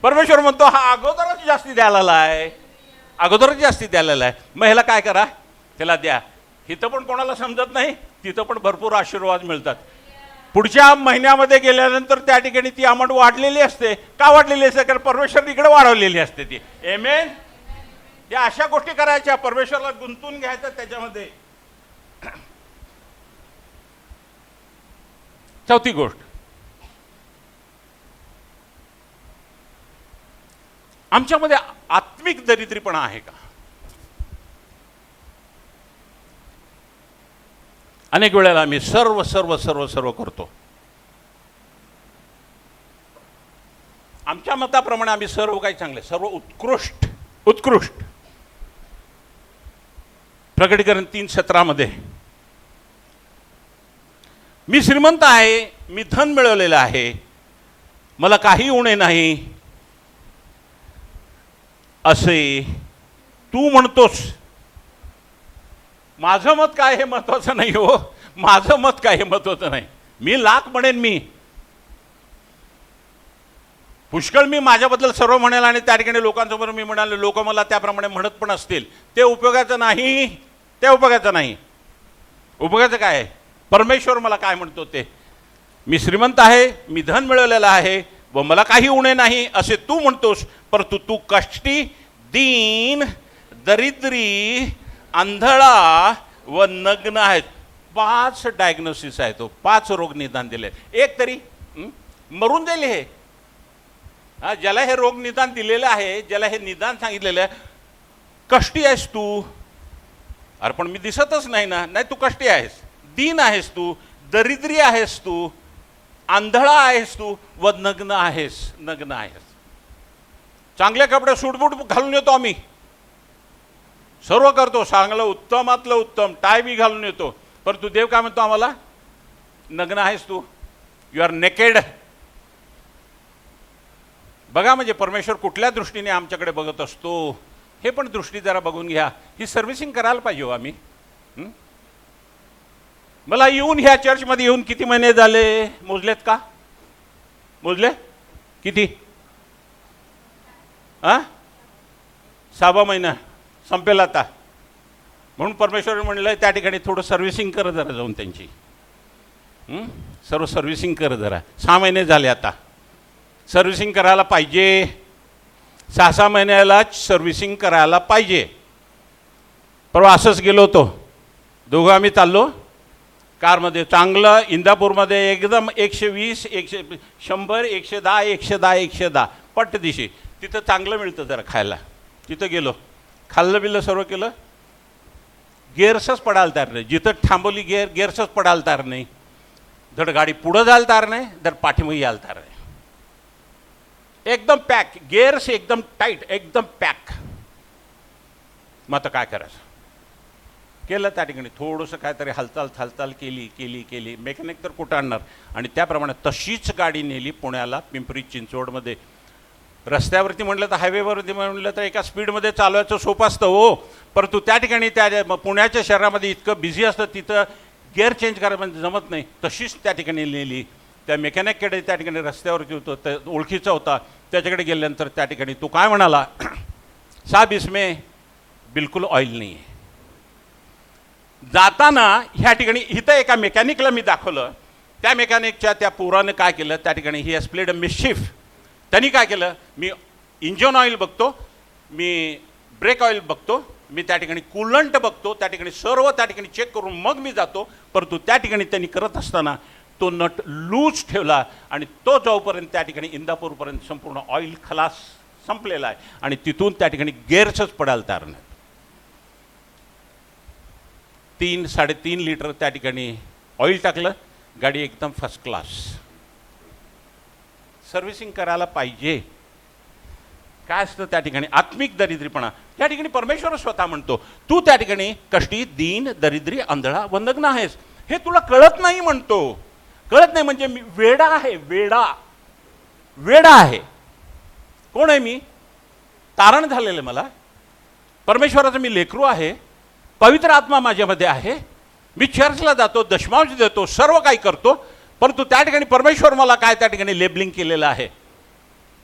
परमेश्वर म्हणतो हा अगोदरच जास्ती द्यायला आहे, अगोदरच जास्ती द्यायला आहे, मग ह्याला काय करा, त्याला द्या. इथं पण कोणाला समजत नाही, तिथं पण भरपूर आशीर्वाद मिळतात. पुढच्या महिन्यामध्ये गेल्यानंतर त्या ठिकाणी ती अमाऊंट वाढलेली असते. का वाढलेली असते? कारण परमेश्वर इकडे वाढवलेली असते ती. आमेन. या अशा गोष्टी करायच्या, परमेश्वरला गुंतून घ्यायचं त्याच्यामध्ये. चौथी गोष्ट, आमच्यामध्ये आत्मिक दरिद्रीपणा आहे का? अनेक वेळेला आम्ही सर्व सर्व सर्व सर्व करतो. आमच्या मताप्रमाणे आम्ही सर्व काही चांगले, सर्व उत्कृष्ट उत्कृष्ट. प्रकटीकरण 3:17 मी श्रीमंत आहे, मी धन मिळवलेलं आहे, मला काही उणे नाही असे तू म्हणतोस. माझं मत काय हे महत्वाचं नाही हो, माझं मत काय हे महत्वाचं नाही. मी लाख म्हणेन, मी पुष्कळ मी माझ्याबद्दल सर्व म्हणेल आणि त्या ठिकाणी लोकांसमोर मी म्हणाले, लोक मला त्याप्रमाणे म्हणत पण असतील. ते उपयोगाचं नाही, ते उपयोगाचं नाही. उपयोगाचं काय आहे? परमेश्वर मला काय म्हणतो ते. मी श्रीमंत आहे, मी धन मिळवलेलं आहे व मला काही उणे नाही असे तू म्हणतोस, परंतु तू कष्टी, दीन, दरिद्री, आंधळा व नग्न आहेत. 5 डायग्नोसिस आहे, तो 5 रोग निदान दिले. एक तरी मरून जाईल हे. ज्याला हे रोग निदान दिलेलं आहे, ज्याला हे निदान सांगितलेलं आहे, कष्टी आहेस तू. अरे पण मी दिसतच नाही ना. नाही, तू कष्टी आहेस, दीन आहेस तू, दरिद्री आहेस तू, आंधळा आहेस तू व नग्न आहेस, नग्न आहेस. चांगले कपडे सूटबूट घालून येतो आम्ही, सर्व करतो, चांगलं उत्तमातलं उत्तम, टाय बी घालून येतो, परंतु देव काय म्हणतो आम्हाला? नग्न आहेस तू, यू आर नेकेड. बघा म्हणजे परमेश्वर कुठल्या दृष्टीने आमच्याकडे बघत असतो हे पण दृष्टी जरा बघून घ्या. ही सर्व्हिसिंग करायला पाहिजे हो आम्ही. मला येऊन ह्या चर्चमध्ये येऊन किती महिने झाले मोजलेत का? मोजले किती? 6वा महिना संपेल आता. म्हणून परमेश्वर म्हणलं त्या ठिकाणी थोडं सर्व्हिसिंग कर जरा, जाऊन त्यांची सर्व सर्व्हिसिंग कर जरा. 6 महिने झाले आता, सर्व्हिसिंग करायला पाहिजे. 6 महिन्यालाच सर्व्हिसिंग करायला पाहिजे. परवा असंच गेलो होतो, दोघं आम्ही चाललो कारमध्ये, चांगलं इंदापूरमध्ये एकदम 120, 100, 110, 110, 110 पट्ट दिशी. तिथं चांगलं मिळतं जरा खायला. तिथं गेलो, खाल्लं बिल्लं सर्व केलं, गेअर्सच पडायला तयार नाही. जिथं थांबवली गेअर्सच पडायला तयार नाही. धड गाडी पुढं जायला तयार नाही, धड पाठीमागे यायला तयार नाही. एकदम पॅक, गेअर्स एकदम टाईट, एकदम पॅक. मग आता काय करायचं? केलं त्या ठिकाणी थोडंसं काहीतरी हालचाल केली केली केली. मेकॅनिक तर कुठं आणणार? आणि त्याप्रमाणे तशीच गाडी नेली पुण्याला, पिंपरी चिंचवडमध्ये. रस्त्यावरती म्हटलं तर, हायवेवरती म्हटलं तर एका स्पीडमध्ये चालवायचं सोपं असतं हो, परंतु त्या ठिकाणी त्या पुण्याच्या शहरामध्ये इतकं बिझी असतं, तिथं गिअर चेंज करायला म्हणजे जमत नाही. तशीच त्या ठिकाणी नेली. त्या मेकॅनिककडे त्या ठिकाणी रस्त्यावरती होतं, त्या ओळखीचा होता, त्याच्याकडे गेल्यानंतर त्या ठिकाणी तो काय म्हणाला, साहब इसमें बिलकुल ऑइल नाही आहे. जाताना ह्या ठिकाणी इथं एका मेकॅनिकला मी दाखवलं. त्या मेकॅनिकच्या त्या पोराने काय केलं, त्या ठिकाणी he has played a mischief. त्यांनी काय केलं, मी इंजन ऑइल बघतो, मी ब्रेक ऑइल बघतो, मी त्या ठिकाणी कूलंट बघतो, त्या ठिकाणी सर्व त्या ठिकाणी चेक करून मग मी जातो. परंतु त्या ठिकाणी त्यांनी करत असताना तो नट लूज ठेवला आणि तो जाऊपर्यंत त्या ठिकाणी इंदापूरपर्यंत संपूर्ण ऑइल खलास संपलेला आहे आणि तिथून त्या ठिकाणी गेअर्सच पडायला तयार नाही. 3-3.5 लिटर त्या ठिकाणी ऑइल टाकलं, गाडी एकदम फर्स्ट क्लास. सर्व्हिसिंग करायला पाहिजे. काय असतं त्या ठिकाणी? आत्मिक दरिद्रीपणा. त्या ठिकाणी परमेश्वर स्वतः म्हणतो, तू त्या ठिकाणी कष्टी, दीन, दरिद्री, आंधळा व नग्न आहेस. हे तुला कळत नाही म्हणतो. कळत नाही म्हणजे मी वेडा आहे, वेडा वेडा आहे. कोण आहे मी? तारण झालेलं मला. परमेश्वराचं मी लेकरू आहे, पवित्र आत्मा माझ्यामध्ये आहे, मी चर्चला जातो, दशमांश देतो, सर्व काही करतो, परंतु त्या ठिकाणी परमेश्वर मला काय त्या ठिकाणी लेबलिंग केलेलं आहे.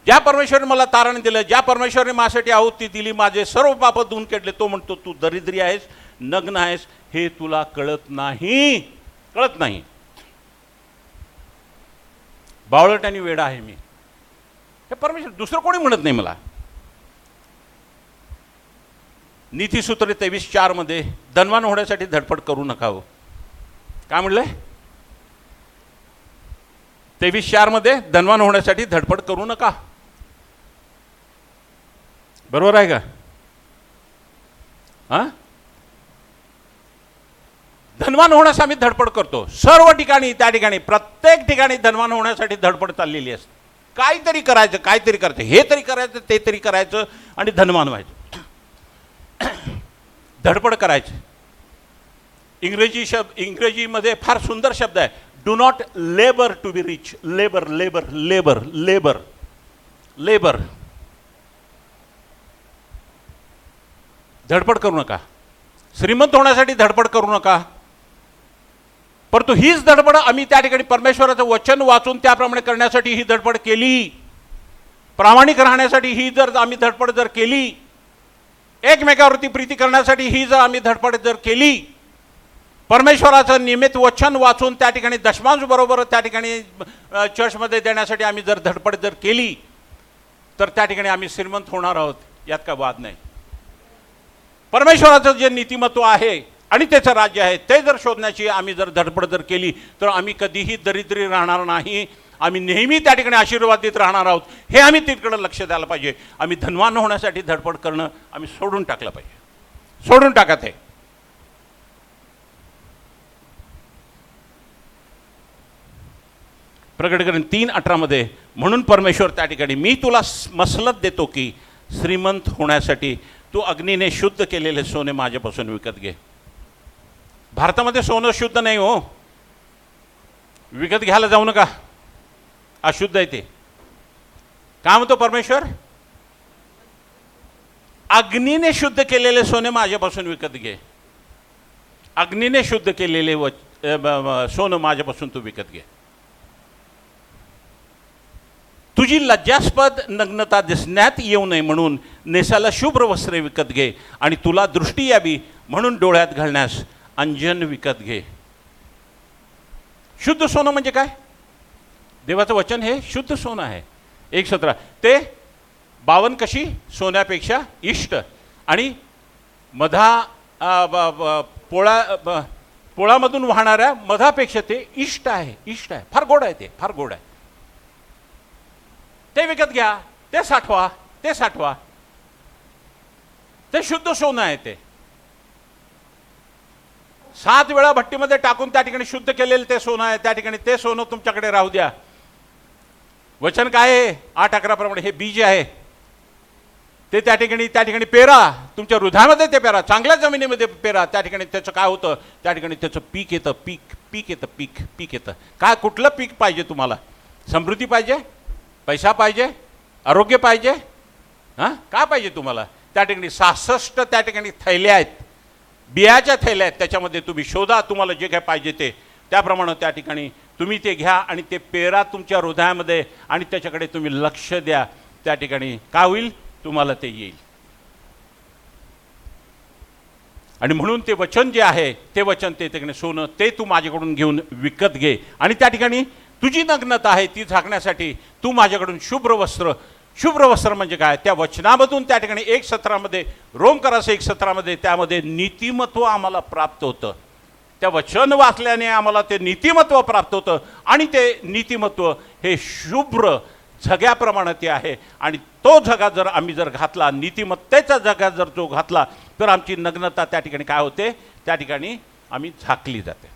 ज्या परमेश्वराने मला तारण दिलं, ज्या परमेश्वराने माझ्यासाठी आहुती दिली, माझे सर्व पाप धुवून केले, तो म्हणतो तू दरिद्री आहेस, नग्न आहेस, हे तुला कळत नाही, कळत नाही. बावळट आणि वेडा आहे मी, हे परमेश्वर, दुसरं कोणी म्हणत नाही मला. नीतिसूत्र 23:4 मध्ये धनवान होण्यासाठी धडपड करू नका हो. काय म्हणलंय? 23:4 मध्ये धनवान होण्यासाठी धडपड करू नका. बरोबर आहे का? हा, धनवान होण्यास आम्ही धडपड करतो सर्व ठिकाणी, त्या ठिकाणी प्रत्येक ठिकाणी धनवान होण्यासाठी धडपड चाललेली असते. काहीतरी करायचं, काहीतरी करायचं, हे तरी करायचं, ते तरी करायचं आणि धनवान व्हायचं. धडपड करायची. इंग्रजीमध्ये फार सुंदर शब्द आहे, do not labour to be rich. Labour labour labour labour labour. धडपड करू नका, श्रीमंत होण्यासाठी धडपड करू नका. परंतु हीच धडपड आम्ही त्या ठिकाणी परमेश्वराचं वचन वाचून त्याप्रमाणे करण्यासाठी ही धडपड केली, प्रामाणिक राहण्यासाठी ही जर आम्ही धडपड जर केली, एकमेकावरती प्रीती करण्यासाठी ही जर आम्ही धडपड जर केली, परमेश्वराचं नियमित वचन वाचून त्या ठिकाणी दशमांश बरोबर त्या ठिकाणी चर्चमध्ये देण्यासाठी आम्ही जर धडपड जर केली, तर त्या ठिकाणी आम्ही श्रीमंत होणार आहोत, यात काय वाद नाही. परमेश्वराचं जे नीतिमत्व आहे आणि त्याचं राज्य आहे ते जर शोधण्याची आम्ही जर धडपड जर केली, तर आम्ही कधीही दरिद्री राहणार नाही. आम्ही नेहमी त्या ठिकाणी आशीर्वादित राहणार आहोत. हे आम्ही तिकडे लक्ष द्यायला पाहिजे. आम्ही धनवान होण्यासाठी धडपड करणं आम्ही सोडून टाकलं पाहिजे. सोडून टाका ते. प्रकटीकरण 3:18 मध्ये म्हणून परमेश्वर त्या ठिकाणी मी तुला मसलत देतो की श्रीमंत होण्यासाठी तू अग्नीने शुद्ध केलेले सोने माझ्यापासून विकत घे. भारतामध्ये सोनं शुद्ध नाही हो, विकत घ्यायला जाऊ नका, अशुद्ध आहे ते. काय म्हणतो परमेश्वर? अग्नीने शुद्ध केलेले सोने माझ्यापासून विकत घे. अग्नीने शुद्ध केलेले सोनं माझ्यापासून तू विकत घे. तुझी लज्जास्पद नग्नता दिसण्यात येऊ नये म्हणून नेसाला शुभ्र वस्त्रे विकत घे आणि तुला दृष्टी यावी म्हणून डोळ्यात घालण्यास अंजन विकत घे. शुद्ध सोनं म्हणजे काय? देवाचं वचन हे शुद्ध सोनं आहे. 1:17 ते 52 कशी सोन्यापेक्षा इष्ट आणि पोळामधून वाहणाऱ्या मधापेक्षा ते इष्ट आहे. इष्ट आहे, फार गोड आहे ते, फार गोड आहे. ते विकत घ्या, ते साठवा, ते साठवा. ते शुद्ध सोनं आहे. ते 7 वेळा भट्टीमध्ये टाकून त्या ठिकाणी शुद्ध केलेलं ते सोनं आहे. त्या ठिकाणी ते सोनं तुमच्याकडे राहू द्या. वचन काय आहे? 8:11 प्रमाणे हे बीज आहे ते त्या ठिकाणी पेरा, तुमच्या हृदयामध्ये ते पेरा, चांगल्या जमिनीमध्ये पेरा. त्या ठिकाणी त्याचं काय होतं? त्या ठिकाणी त्याचं पीक येतं. पीक येतं. काय, कुठलं पीक पाहिजे तुम्हाला? समृद्धी पाहिजे, पैसा पाहिजे, आरोग्य पाहिजे, हां, काय पाहिजे तुम्हाला? त्या ठिकाणी 66 त्या ठिकाणी थैल्या आहेत, बियाच्या थैल्या आहेत. त्याच्यामध्ये तुम्ही शोधा तुम्हाला जे काय पाहिजे ते. त्याप्रमाणे त्या ठिकाणी तुम्ही ते घ्या आणि ते पेरा तुमच्या हृदयामध्ये आणि त्याच्याकडे तुम्ही लक्ष द्या. त्या ठिकाणी काय होईल? तुम्हाला ते येईल. आणि म्हणून ते वचन जे आहे ते वचन, ते ठिकाणी सोनं ते तू माझ्याकडून घेऊन विकत घे आणि त्या ठिकाणी तुझी नग्नता आहे ती झाकण्यासाठी तू माझ्याकडून शुभ्र वस्त्र म्हणजे काय? त्या वचनामधून त्या ठिकाणी 1:17 मध्ये, रोमकरास 1:17 मध्ये त्यामध्ये नीतिमत्व आम्हाला प्राप्त होतं. त्या वचन वाचल्याने आम्हाला ते नीतिमत्व प्राप्त होतं आणि ते नीतिमत्व हे शुभ्र झग्याप्रमाणे ते आहे. आणि तो झगा जर आम्ही जर घातला, नीतिमत्तेचा झगा जर जो घातला, तर आमची नग्नता त्या ठिकाणी काय होते? त्या ठिकाणी आम्ही झाकली जाते.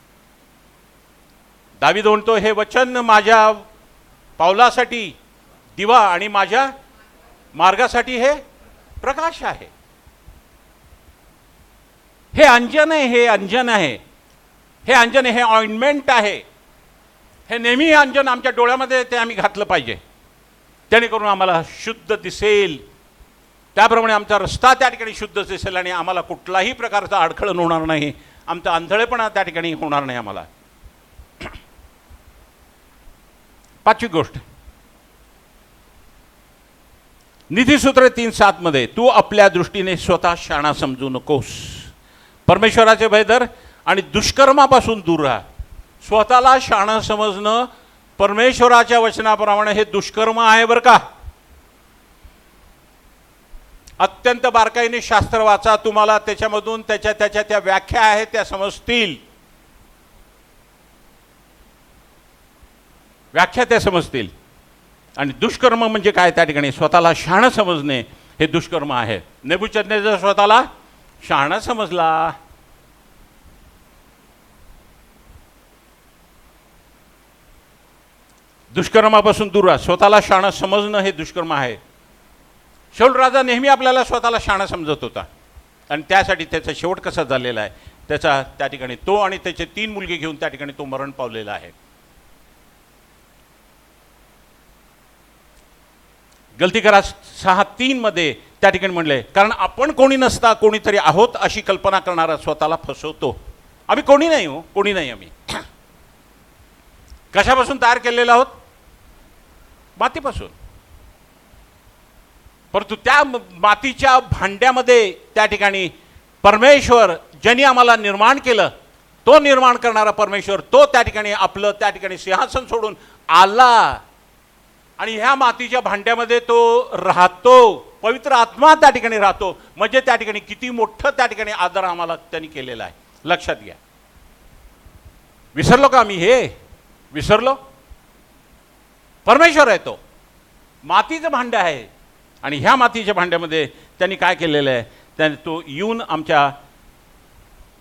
दावीद म्हणतो, हे वचन माझ्या पावलासाठी दिवा आणि माझ्या मार्गासाठी हे प्रकाश आहे. हे अंजन आहे, हे अंजन आहे, हे अंजन आहे, हे ऑइंटमेंट आहे. हे नेहमी अंजन आमच्या डोळ्यामध्ये ते आम्ही घातलं पाहिजे, जेणेकरून आम्हाला शुद्ध दिसेल. त्याप्रमाणे आमचा रस्ता त्या ठिकाणी शुद्ध दिसेल आणि आम्हाला कुठलाही प्रकारचा अडखळण होणार नाही. आमचा आंधळेपणा त्या ठिकाणी होणार नाही आम्हाला. 5वी गोष्ट, नीतिसूत्र 3:7 मध्ये तू आपल्या दृष्टीने स्वतः शहाणा समजू नकोस, परमेश्वराचे भय धर आणि दुष्कर्मापासून दूर राहा. स्वतःला शहाणा समजणं परमेश्वराच्या वचनाप्रमाणे हे दुष्कर्म आहे बरं का. अत्यंत बारकाईने शास्त्र वाचा, तुम्हाला त्याच्यामधून त्याच्या त्या व्याख्या आहेत त्या समजतील, व्याख्या त्या समजतील. आणि दुष्कर्म म्हणजे काय, त्या ठिकाणी स्वतःला शहाणा समजणे हे दुष्कर्म आहे. नेबुकदनेस्सर स्वतःला शहाणा समजला. दुष्कर्मापासून दूर राहा. स्वतःला शहाणा समजणं हे दुष्कर्म आहे. शाऊल राजा नेहमी आपल्याला स्वतःला शहाणा समजत होता आणि त्यासाठी त्याचा शेवट कसा झालेला आहे, त्याचा त्या ठिकाणी तो आणि त्याचे 3 मुलगे घेऊन त्या ठिकाणी तो मरण पावलेला आहे. गलती करा 6:3 मध्ये त्या ठिकाणी म्हणले, कारण आपण कोणी नसता कोणीतरी आहोत अशी कल्पना करणारा स्वतःला फसवतो. आम्ही कोणी नाही हो, कोणी नाही. आम्ही कशापासून तयार केलेलो आहोत? मातीपासून. परंतु त्या मातीच्या भांड्यामध्ये त्या ठिकाणी परमेश्वर ज्यांनी आम्हाला निर्माण केलं, तो निर्माण करणारा परमेश्वर, तो त्या ठिकाणी आपलं त्या ठिकाणी सिंहासन सोडून आला आणि ह्या मातीच्या भांड्यामध्ये तो राहतो. पवित्र आत्मा त्या ठिकाणी राहतो. म्हणजे त्या ठिकाणी किती मोठं त्या ठिकाणी आदर आम्हाला त्यांनी केलेला आहे. लक्षात घ्या. विसरलो का आम्ही? हे विसरलो? परमेश्वर आहे तो, मातीचं भांड आहे आणि ह्या मातीच्या भांड्यामध्ये त्यांनी काय केलेलं आहे, त्याने तो येऊन आमच्या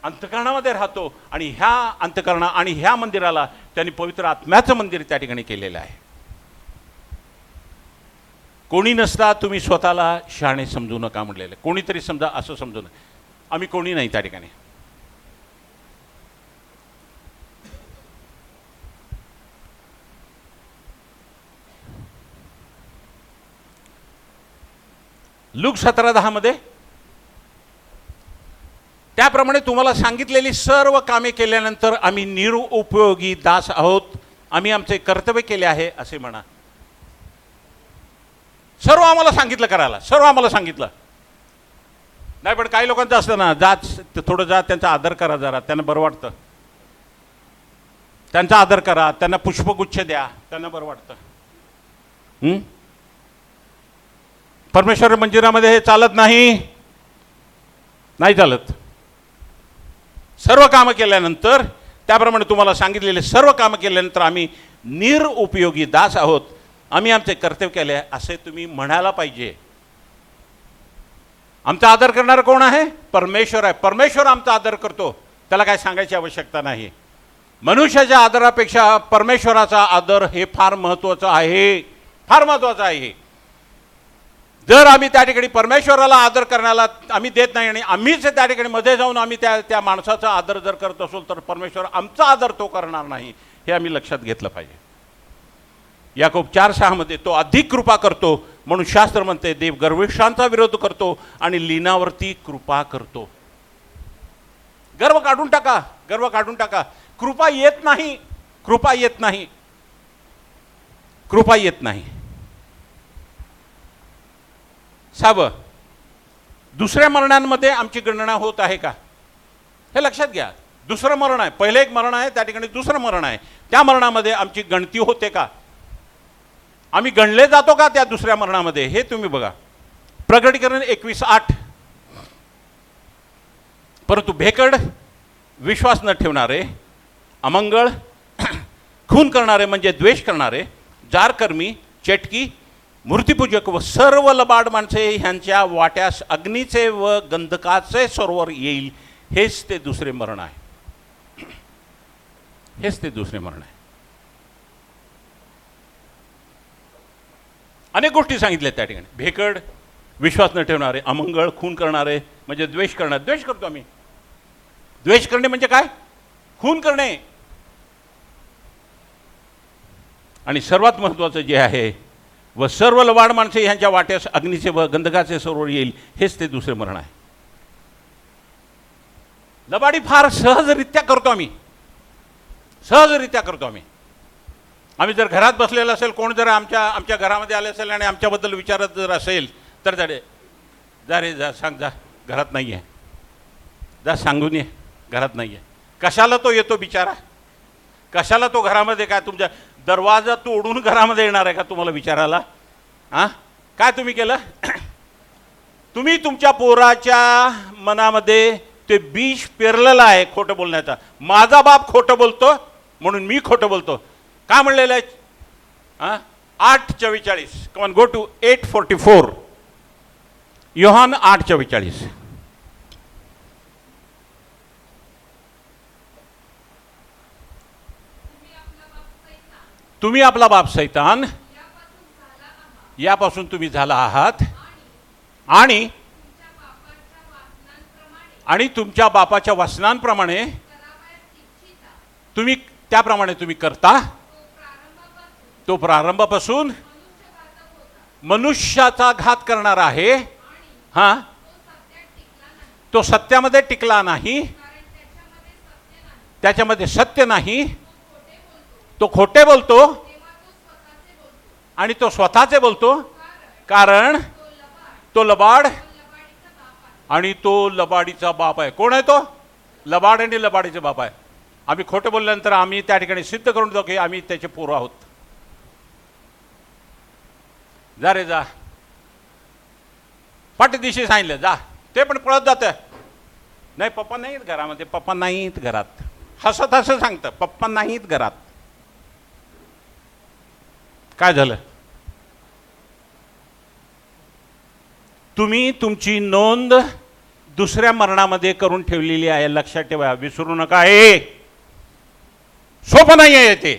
अंतःकरणामध्ये राहतो आणि ह्या अंतःकरणा आणि ह्या मंदिराला त्यांनी पवित्र आत्म्याचं मंदिर त्या ठिकाणी केलेलं आहे. कोणी नसता तुम्ही स्वतःला शहाणे समजू नका म्हटलेलं. कोणीतरी समजा असं समजू नका, आम्ही कोणी नाही त्या ठिकाणी. लूक 17:10 मध्ये त्याप्रमाणे तुम्हाला सांगितलेली सर्व कामे केल्यानंतर आम्ही निरुपयोगी दास आहोत, आम्ही आमचे कर्तव्य केले आहे असे म्हणा. सर्व आम्हाला सांगितलं करायला, सर्व आम्हाला सांगितलं नाही. पण काही लोकांचं असतं ना, जात थोडं जा, त्यांचा आदर करा जरा, त्यांना बरं वाटतं. त्यांचा आदर करा, त्यांना पुष्पगुच्छ द्या, त्यांना बरं वाटतं. परमेश्वर मंदिरामध्ये हे चालत नाही, नाही चालत. सर्व कामं केल्यानंतर, त्याप्रमाणे तुम्हाला सांगितलेले सर्व कामं केल्यानंतर आम्ही निरुपयोगी दास आहोत, आम्ही आमचे कर्तव्य केले असे तुम्ही म्हणायला पाहिजे. आमचा आदर करणारा कोण आहे? परमेश्वर आहे. परमेश्वर आमचा आदर करतो, त्याला काय सांगायची आवश्यकता नाही. मनुष्याच्या आदरापेक्षा परमेश्वराचा आदर हे फार महत्त्वाचं आहे, फार महत्त्वाचं आहे. जर आम्ही त्या ठिकाणी परमेश्वराला आदर करण्याला आम्ही देत नाही आणि आम्हीच त्या ठिकाणी मध्ये जाऊन आम्ही त्या माणसाचा आदर जर करत असू तर परमेश्वर आमचा आदर तो करणार नाही, हे आम्ही लक्षात घेतलं पाहिजे. याकोब 4:6 मध्ये तो अधिक कृपा करतो म्हणून शास्त्र म्हणते, देव गर्विष्ठांचा विरोध करतो आणि लीनावरती कृपा करतो. गर्व काढून टाका, गर्व काढून टाका. कृपा येत नाही, कृपा येत नाही, कृपा येत नाही. दुसऱ्या मरणांमध्ये आमची गणना होत आहे का, हे लक्षात घ्या. दुसरं मरण आहे, पहिले एक मरण आहे, त्या ठिकाणी दुसरं मरण आहे. त्या मरणामध्ये आमची गणती होते का, आम्ही गणले जातो का त्या दुसऱ्या मरणामध्ये, हे तुम्ही बघा. प्रकटीकरण 21:8. परंतु भेकड, विश्वास न ठेवणारे, अमंगळ, खून करणारे म्हणजे द्वेष करणारे, जारकर्मी, चेटकी, मूर्तिपूजक व सर्व लबाड माणसे ह्यांच्या वाट्यास अग्नीचे व गंधकाचे सरोवर येईल. हेच ते दुसरे मरण आहे, हेच ते दुसरे मरण आहे. अनेक गोष्टी सांगितल्या त्या ठिकाणी. भेकड, विश्वास न ठेवणारे, अमंगळ, खून करणारे म्हणजे द्वेष करणारे. द्वेष करतो आम्ही. द्वेष करणे म्हणजे काय? खून करणे. आणि सर्वात महत्त्वाचं जे आहे, व सर्व लबाड माणसे ह्यांच्या वाट्यास अग्नीचे व गंधकाचे सरोवर येईल, हेच ते दुसरे मरण आहे. लबाडी फार सहजरित्या करतो आम्ही, सहजरित्या करतो आम्ही. आम्ही जर घरात बसलेलं असेल, कोण जर आमच्या घरामध्ये आले असेल आणि आमच्याबद्दल विचारत जर असेल तर जा रे जा, सांग, जा घरात नाही आहे, जा सांगून ये घरात नाही आहे. कशाला तो येतो बिचारा? कशाला तो घरामध्ये? काय तुमच्या दरवाजा तोडून घरामध्ये येणार आहे का तुम्हाला विचारायला? हां, काय तुम्ही केलं? तुम्ही तुमच्या पोराच्या मनामध्ये ते बीज पेरलेलं आहे खोटं बोलण्याचा. माझा बाप खोटं बोलतो म्हणून मी खोटं बोलतो. काय म्हणलेलं आहे? हां, 8:44. Come on, go to 8:44. योहान 8:44. तुम्ही आपला बाप सैतान यापासून तुम्ही झाला आहात आणि तुमच्या बापाच्या वासनांप्रमाणे तुम्ही त्याप्रमाणे तुम्ही करता. तो प्रारंभापासून मनुष्याचा घात करणार आहे. हां, तो सत्यामध्ये टिकला नाही, त्याच्यामध्ये सत्य नाही. तो खोटे बोलतो आणि तो स्वतःचे बोलतो, कारण तो लबाड आणि तो लबाडीचा बाप आहे. कोण आहे तो? लबाड आणि लबाडीचा बाप आहे. आम्ही खोटं बोलल्यानंतर आम्ही त्या ठिकाणी सिद्ध करून देतो की आम्ही त्याचे पोरं आहोत. जा रे जा, पाठदिशी सांगितलं जा, ते पण पळत जातं. नाही, पप्पा नाहीत घरामध्ये, पप्पा नाहीत घरात. हसत हसत सांगतं पप्पा नाहीत घरात. काय झालं? तुम्ही तुमची नोंद दुसऱ्या मरणामध्ये करून ठेवलेली आहे. लक्षात ठेवा, विसरू नका. हे सोपं नाही आहे ते.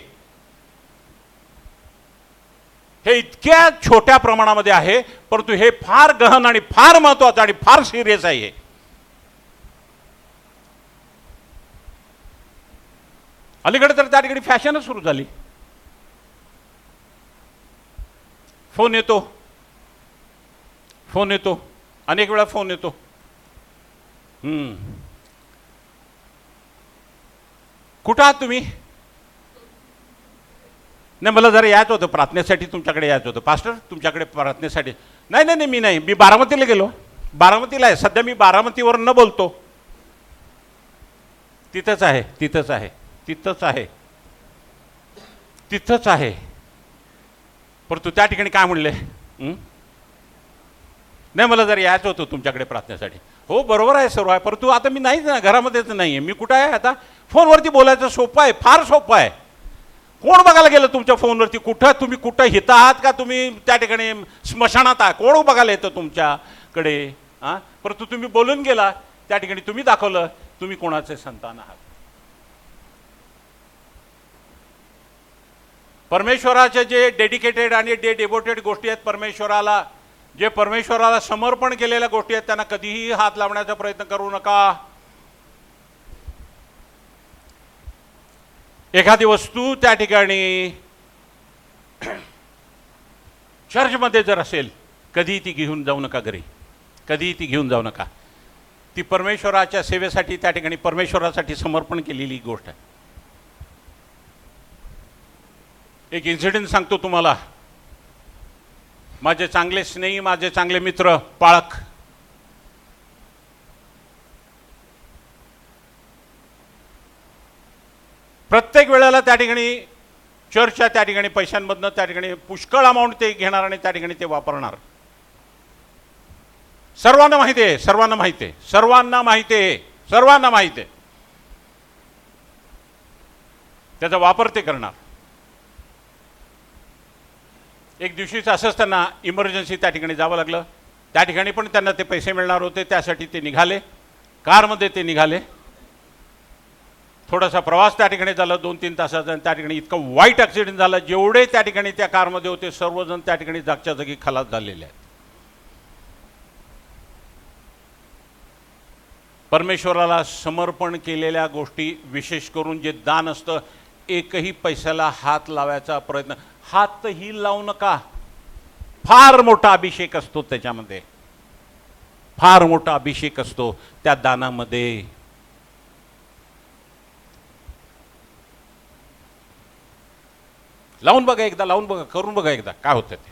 हे इतक्या छोट्या प्रमाणामध्ये आहे, परंतु हे फार गहन आणि फार महत्वाचं आणि फार सिरियस आहे. अलीकडे तर त्या ठिकाणी फॅशनच सुरू झाली. फोन येतो, अनेक वेळा फोन येतो. कुठं आहात तुम्ही? नाही, मला जरा यायचं होतं प्रार्थनेसाठी, तुमच्याकडे यायचं होतं. पास्टर, तुमच्याकडे प्रार्थनेसाठी. नाही, मी नाही, मी बारामतीला गेलो. बारामतीला आहे सध्या, मी बारामतीवर न बोलतो. तिथंच आहे. परंतु त्या ठिकाणी काय म्हणले? नाही, मला जर यायचं होतं तुमच्याकडे प्रार्थनेसाठी. हो, बरोबर आहे, सर्व आहे, परंतु आता मी नाहीच ना, घरामध्येच नाही आहे. मी कुठं आहे आता? फोनवरती बोलायचं सोपं आहे, फार सोपं आहे. कोण बघायला गेलं तुमच्या फोनवरती? तुम्ही कुठं हित आहात का तुम्ही त्या ठिकाणी स्मशानात आहात? कोण बघायला येतं तुमच्याकडे? हां, परंतु तुम्ही बोलून गेला त्या ठिकाणी, तुम्ही दाखवलं तुम्ही कोणाचे संतान आहात. परमेश्वराचे जे डेडिकेटेड आणि डिवोटेड गोष्टी आहेत, परमेश्वराला समर्पण केलेल्या गोष्टी आहेत, त्यांना कधीही हात लावण्याचा प्रयत्न करू नका. एखादी वस्तू त्या ठिकाणी चर्चमध्ये जर असेल, कधीही ती घेऊन जाऊ नका घरी, कधीही ती घेऊन जाऊ नका. ती परमेश्वराच्या सेवेसाठी त्या ठिकाणी परमेश्वरासाठी समर्पण केलेली गोष्ट आहे. एक इन्सिडेंट सांगतो तुम्हाला. माझे चांगले स्नेही, माझे चांगले मित्र पाळक, प्रत्येक वेळेला त्या ठिकाणी चर्चच्या त्या ठिकाणी पैशांमधनं त्या ठिकाणी पुष्कळ अमाऊंट ते घेणार आणि त्या ठिकाणी ते वापरणार. सर्वांना माहिती आहे. त्याचा वापर ते करणार. एक दिवशीच असंच त्यांना इमर्जन्सी त्या ठिकाणी जावं लागलं. त्या ठिकाणी पण त्यांना ते पैसे मिळणार होते, त्यासाठी ते निघाले. कारमध्ये ते निघाले. थोडासा प्रवास त्या ठिकाणी झाला 2-3 तासाचा, आणि त्या ठिकाणी इतकं वाईट ॲक्सिडेंट झाला, जेवढे त्या ठिकाणी त्या कारमध्ये होते सर्वजण त्या ठिकाणी जागच्या जागी खलास झालेले आहेत. परमेश्वराला समर्पण केलेल्या गोष्टी, विशेष करून जे दान असतं, एकही पैशाला हात लावायचा प्रयत्न, हातही लावू नका. फार मोठा अभिषेक असतो त्याच्यामध्ये, फार मोठा अभिषेक असतो त्या दानामध्ये. लावून बघा एकदा, लावून बघा, करून बघा एकदा काय होतं ते,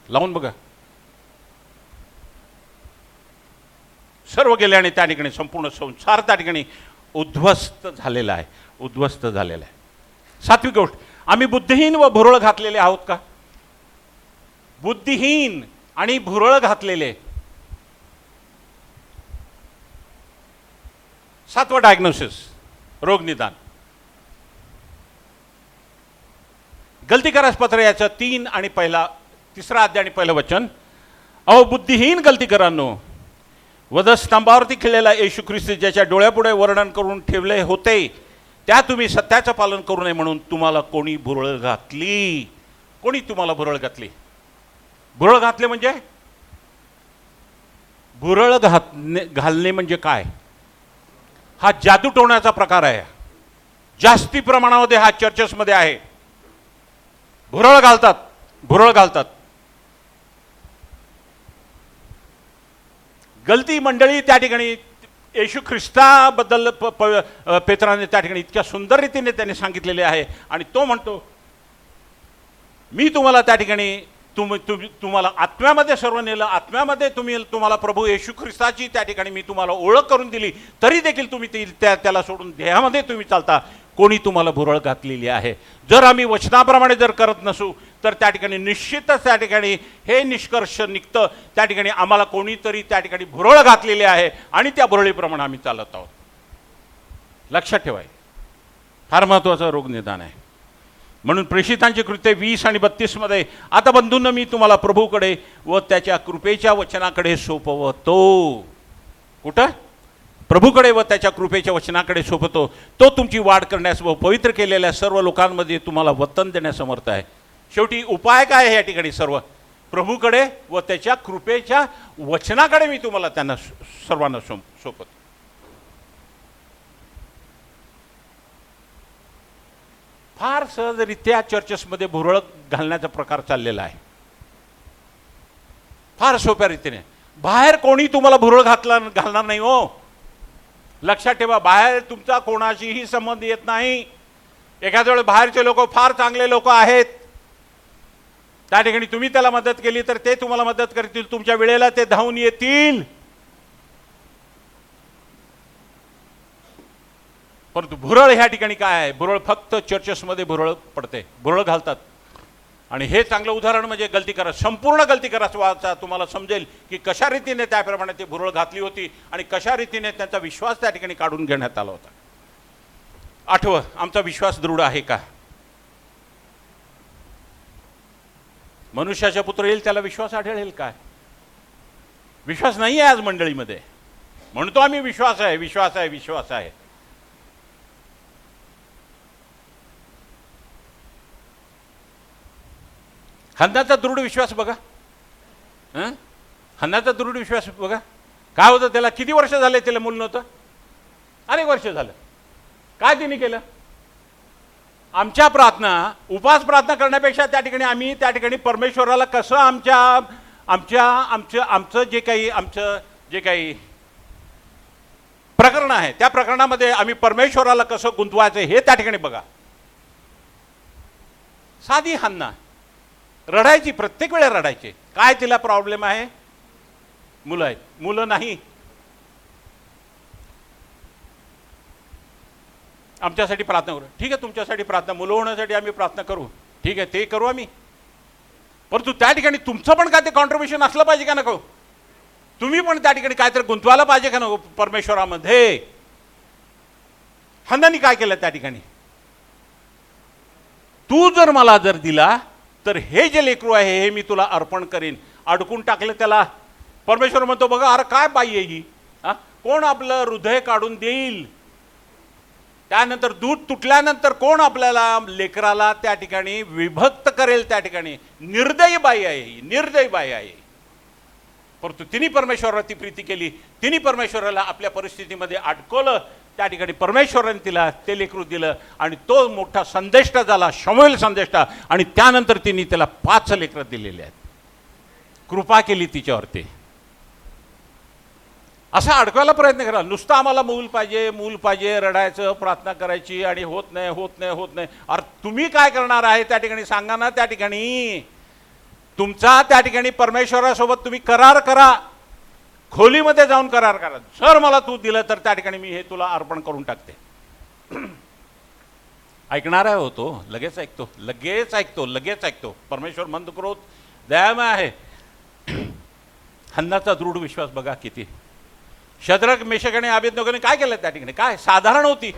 लावून बघा. सर्व गेले आणि त्या ठिकाणी संपूर्ण संसार त्या ठिकाणी उद्ध्वस्त झालेला आहे, उद्ध्वस्त झालेला आहे. सातवी गोष्ट, आम्ही बुद्धिहीन व भुरळ घातलेले आहोत का? बुद्धिहीन आणि भुरळ घातलेले. सातवं डायग्नोसिस, रोग निदान. गलती करास पत्र याचं 3 आणि तिसरा अध्याय आणि पहिलं वचन. अहो बुद्धिहीन गलतीकरांनो, वधस्तंभावरती खिळलेला येशू ख्रिस्त ज्याच्या डोळ्यापुढे वर्णन करून ठेवले होते त्या तुम्ही सत्याचं पालन करू नये म्हणून तुम्हाला कोणी भुरळ घातली? कोणी तुम्हाला भुरळ घातली? भुरळ घातले म्हणजे भुरळ घालणे म्हणजे काय? हा जादू टोण्याचा प्रकार आहे. जास्ती प्रमाणामध्ये हा चर्चेसमध्ये आहे. भुरळ घालतात, भुरळ घालतात. गलती मंडळी त्या ठिकाणी येशू ख्रिस्ताबद्दल पेत्राने त्या ठिकाणी इतक्या सुंदर रीतीने त्याने सांगितलेले आहे. आणि तो म्हणतो मी तुम्हाला त्या ठिकाणी तुम्हाला आत्म्यामध्ये सर्व नेलं, आत्म्यामध्ये तुम्हाला प्रभू येशू ख्रिस्ताची त्या ठिकाणी मी तुम्हाला ओळख करून दिली, तरी देखील तुम्ही त्याला सोडून देहामध्ये तुम्ही चालता. कोणी तुम्हाला भुरळ घातलेली आहे? जर आम्ही वचनाप्रमाणे जर करत नसू तर त्या ठिकाणी निश्चितच त्या ठिकाणी हे निष्कर्ष निघतं, त्या ठिकाणी आम्हाला कोणीतरी त्या ठिकाणी भुरळ घातलेली आहे आणि त्या भुरळीप्रमाणे आम्ही चालत आहोत. लक्षात ठेवाय, फार महत्त्वाचं रोग निदान आहे. म्हणून प्रेषितांची कृत्ये 20 आणि 32 मध्ये, आता बंधूंनो मी तुम्हाला प्रभूकडे व त्याच्या कृपेच्या वचनाकडे सोपवतो. कुठं? प्रभूकडे व त्याच्या कृपेच्या वचनाकडे सोपवतो. तो तुमची वाढ करण्यास व पवित्र केलेल्या सर्व लोकांमध्ये तुम्हाला वतन देण्यास समर्थ आहे. शेवटी उपाय काय आहे या ठिकाणी? सर्व प्रभूकडे व त्याच्या कृपेच्या वचनाकडे मी तुम्हाला त्यांना सर्वांना सोपवतो. फार सहजरित्या चर्चेसमध्ये भुरळ घालण्याचा प्रकार चाललेला आहे, फार सोप्या रीतीने. बाहेर कोणी तुम्हाला भुरळ घालणार नाही हो. लक्षात ठेवा, बाहेर तुमचा कोणाशीही संबंध येत नाही. एखाद्या वेळेस बाहेरचे लोक फार चांगले लोक आहेत, त्या ठिकाणी तुम्ही त्याला मदत केली तर ते तुम्हाला मदत करतील, तुमच्या वेळेला ते धावून येतील. परंतु भुरळ ह्या ठिकाणी काय आहे? भुरळ फक्त चर्चेसमध्ये भुरळ पडते, भुरळ घालतात. आणि हे चांगलं उदाहरण म्हणजे गलती करा, संपूर्ण गलती कराचा तुम्हाला समजेल की कशा रीतीने त्याप्रमाणे ते भुरळ घातली होती आणि कशा रीतीने त्यांचा विश्वास त्या ठिकाणी काढून घेण्यात आला होता. 8वं, आमचा विश्वास दृढ आहे का? मनुष्याचा पुत्र येईल त्याला विश्वास आढळेल काय? विश्वास नाही आहे आज मंडळीमध्ये. म्हणतो आम्ही विश्वास आहे, विश्वास आहे, विश्वास आहे. हन्नाचा दृढ विश्वास बघा, हन्नाचा दृढ विश्वास बघा. काय होतं त्याला? किती वर्ष झाले त्याला मूल नव्हतं? अनेक वर्ष झालं. काय तिने केलं? आमच्या प्रार्थना, उपास प्रार्थना करण्यापेक्षा त्या ठिकाणी आम्ही त्या ठिकाणी परमेश्वराला कसं आमचं जे काही प्रकरण आहे त्या प्रकरणामध्ये आम्ही परमेश्वराला कसं गुंतवायचं हे त्या ठिकाणी बघा. साधी हन्ना रडायची, प्रत्येक वेळेला रडायची. काय तिला प्रॉब्लेम आहे? मुलं आहेत, मुलं नाही. आमच्यासाठी प्रार्थना करू. ठीक आहे, तुमच्यासाठी प्रार्थना, मुलं होण्यासाठी आम्ही प्रार्थना करू, ठीक आहे, ते करू आम्ही. परंतु त्या ठिकाणी तुमचं पण काय ते कॉन्ट्रीब्युशन असलं पाहिजे का नको? तुम्ही पण त्या ठिकाणी काहीतरी गुंतवायला पाहिजे का नको परमेश्वरामध्ये? हन्नानी काय केलं त्या ठिकाणी? तू जर मला जर दिला तर हे जे लेकरू आहे हे मी तुला अर्पण करीन. अडकून टाकलं त्याला. परमेश्वर म्हणतो बघा, अरे काय बाई आहे ही, कोण आपलं हृदय काढून देईल? त्यानंतर दूध तुटल्यानंतर कोण आपल्याला लेकराला त्या ठिकाणी विभक्त करेल? त्या ठिकाणी निर्दयी बाई आहे ही, निर्दयी बाई आहे. परंतु तिने परमेश्वरावरती प्रीती केली, तिने परमेश्वराला आपल्या परिस्थितीमध्ये अडकवलं. त्या ठिकाणी परमेश्वराने तिला ते लेकरू दिलं आणि तो मोठा संदेष्टा झाला, शमूएल संदेष्टा. आणि त्यानंतर तिने त्याला 5 लेकरं दिलेले आहेत. कृपा केली तिच्यावरती. असा अडकवायला प्रयत्न करा. नुसतं आम्हाला मूल पाहिजे रडायचं, प्रार्थना करायची आणि होत नाही. अरे तुम्ही काय करणार आहे त्या ठिकाणी सांगा ना. त्या ठिकाणी तुमचा त्या ठिकाणी परमेश्वरासोबत तुम्ही करार करा, खोलीमध्ये जाऊन करार करा. जर मला तू दिलं तर त्या ठिकाणी मी हे तुला अर्पण करून टाकते. ऐकणार आहे हो तो, लगेच ऐकतो. परमेश्वर मंद क्रोध दयामय आहे. हन्नाचा दृढ विश्वास बघा किती. शद्रक मेशक आणि अबेदनगोने काय केलं त्या ठिकाणी? काय साधारण होती.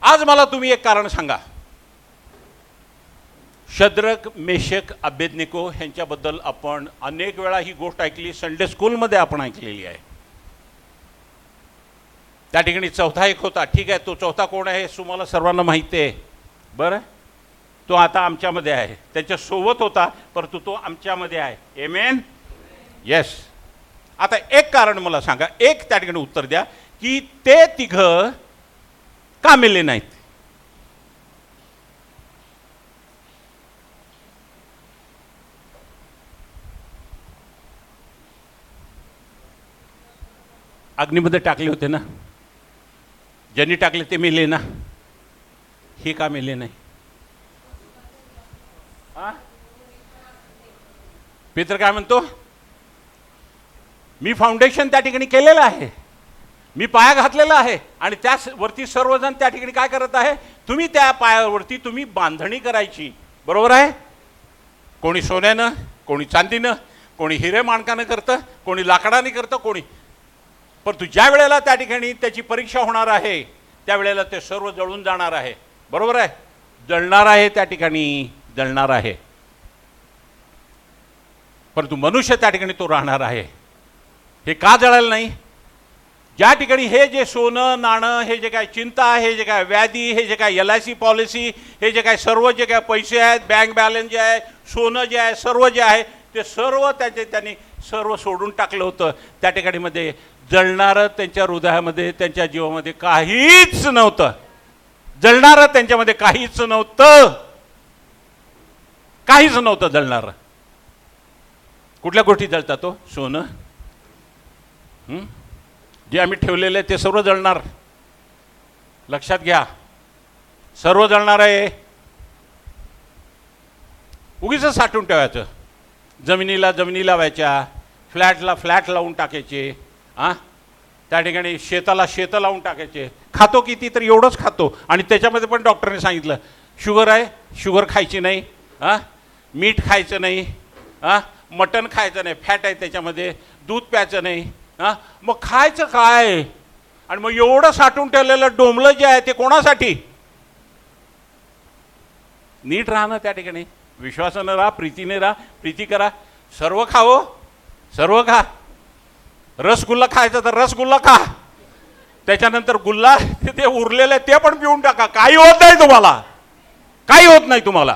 आज मला तुम्ही एक कारण सांगा. शद्रक मेशक अबेदनेगो ह्यांच्याबद्दल आपण अनेक वेळा ही गोष्ट ऐकली, संडे स्कूलमध्ये आपण ऐकलेली आहे. त्या ठिकाणी चौथा एक होता. ठीक आहे, तो चौथा कोण आहे तुम्हाला सर्वांना माहिती आहे. बरं, तो आता आमच्यामध्ये आहे. त्याच्यासोबत होता परंतु तो आमच्यामध्ये आहे. आमेन. येस. आता एक कारण मला सांगा, एक त्या ठिकाणी उत्तर द्या की ते तिघं का मेले नाहीत? अग्नीमध्ये टाकले होते ना, ज्यांनी टाकले ते मेले ना, हे का मेले नाही? पेत्र काय म्हणतो? मी फाउंडेशन त्या ठिकाणी केलेलं आहे, मी पाया घातलेला आहे आणि त्यावरती सर्वजण त्या ठिकाणी काय करत आहे? तुम्ही त्या पायावरती तुम्ही बांधणी करायची. बरोबर आहे. कोणी सोन्यानं, कोणी चांदीनं, कोणी हिरे माणकानं करतं, कोणी लाकडाने करतं, कोणी. परंतु ज्या वेळेला त्या ठिकाणी त्याची परीक्षा होणार आहे त्यावेळेला ते सर्व जळून जाणार आहे. बरोबर आहे. जळणार आहे, त्या ठिकाणी जळणार आहे. परंतु मनुष्य त्या ठिकाणी तो राहणार आहे. हे का जळालं नाही? ज्या ठिकाणी हे जे सोनं नाणं, हे जे काय चिंता, हे जे काय व्याधी, हे जे काय LIC पॉलिसी, हे जे काय सर्व जे काय पैसे आहेत, बँक बॅलन्स जे आहे, सोनं जे आहे, सर्व जे आहे ते सर्व त्यांनी सर्व सोडून टाकलं होतं. त्या ठिकाणी मध्ये जळणारं त्यांच्या हृदयामध्ये, त्यांच्या जीवामध्ये काहीच नव्हतं. जळणारं त्यांच्यामध्ये काहीच नव्हतं जळणारं. कुठल्या गोष्टी जळतात? तो सोनं, जे आम्ही ठेवलेलं आहे ते सर्व जळणार. लक्षात घ्या, सर्व जळणार आहे. उगीच साठवून ठेवायचं. जमिनीला लावायच्या, फ्लॅटला फ्लॅट लावून टाकायचे, त्या ठिकाणी शेताला शेतं लावून टाकायचे. खातो किती तर एवढंच खातो. आणि त्याच्यामध्ये पण डॉक्टरने सांगितलं शुगर आहे, शुगर खायची नाही, मीठ खायचं नाही, मटण खायचं नाही, फॅट आहे त्याच्यामध्ये, दूध प्यायचं नाही. मग खायचं काय? आणि मग एवढं साठवून ठेवलेलं डोंबलं जे आहे ते कोणासाठी? नीट राहणं, त्या ठिकाणी विश्वासानं राहा, प्रीतीने राहा, प्रीती करा. सर्व खावं, सर्व खा. रसगुल्ला खायचा तर रसगुल्ला खा, त्याच्यानंतर गुल्ला ते उरलेलं ते पण पिऊन टाका. काही होत नाही तुम्हाला,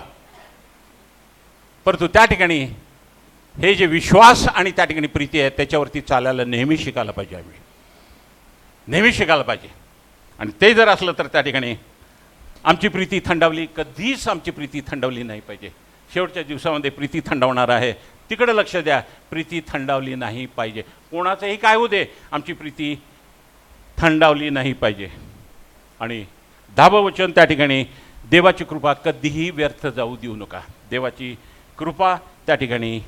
परंतु त्या ठिकाणी हे जे विश्वास आणि त्या ठिकाणी प्रीती आहे त्याच्यावरती चालायला नेहमी शिकायला पाहिजे. आम्ही नेहमी शिकायला पाहिजे. आणि ते जर असलं तर त्या ठिकाणी आमची प्रीती थंडावली, कधीच आमची प्रीती थंडावली नाही पाहिजे. शेवटच्या दिवसामध्ये प्रीती थंडावणार आहे, तिकडे लक्ष द्या. प्रीती थंडावली नाही पाहिजे. कोणाचंही काय होऊ दे, आमची प्रीती थंडावली नाही पाहिजे. आणि 10वं वचन त्या ठिकाणी, देवाची कृपा कधीही व्यर्थ जाऊ देऊ नका. देवाची कृपा त्या ठिकाणी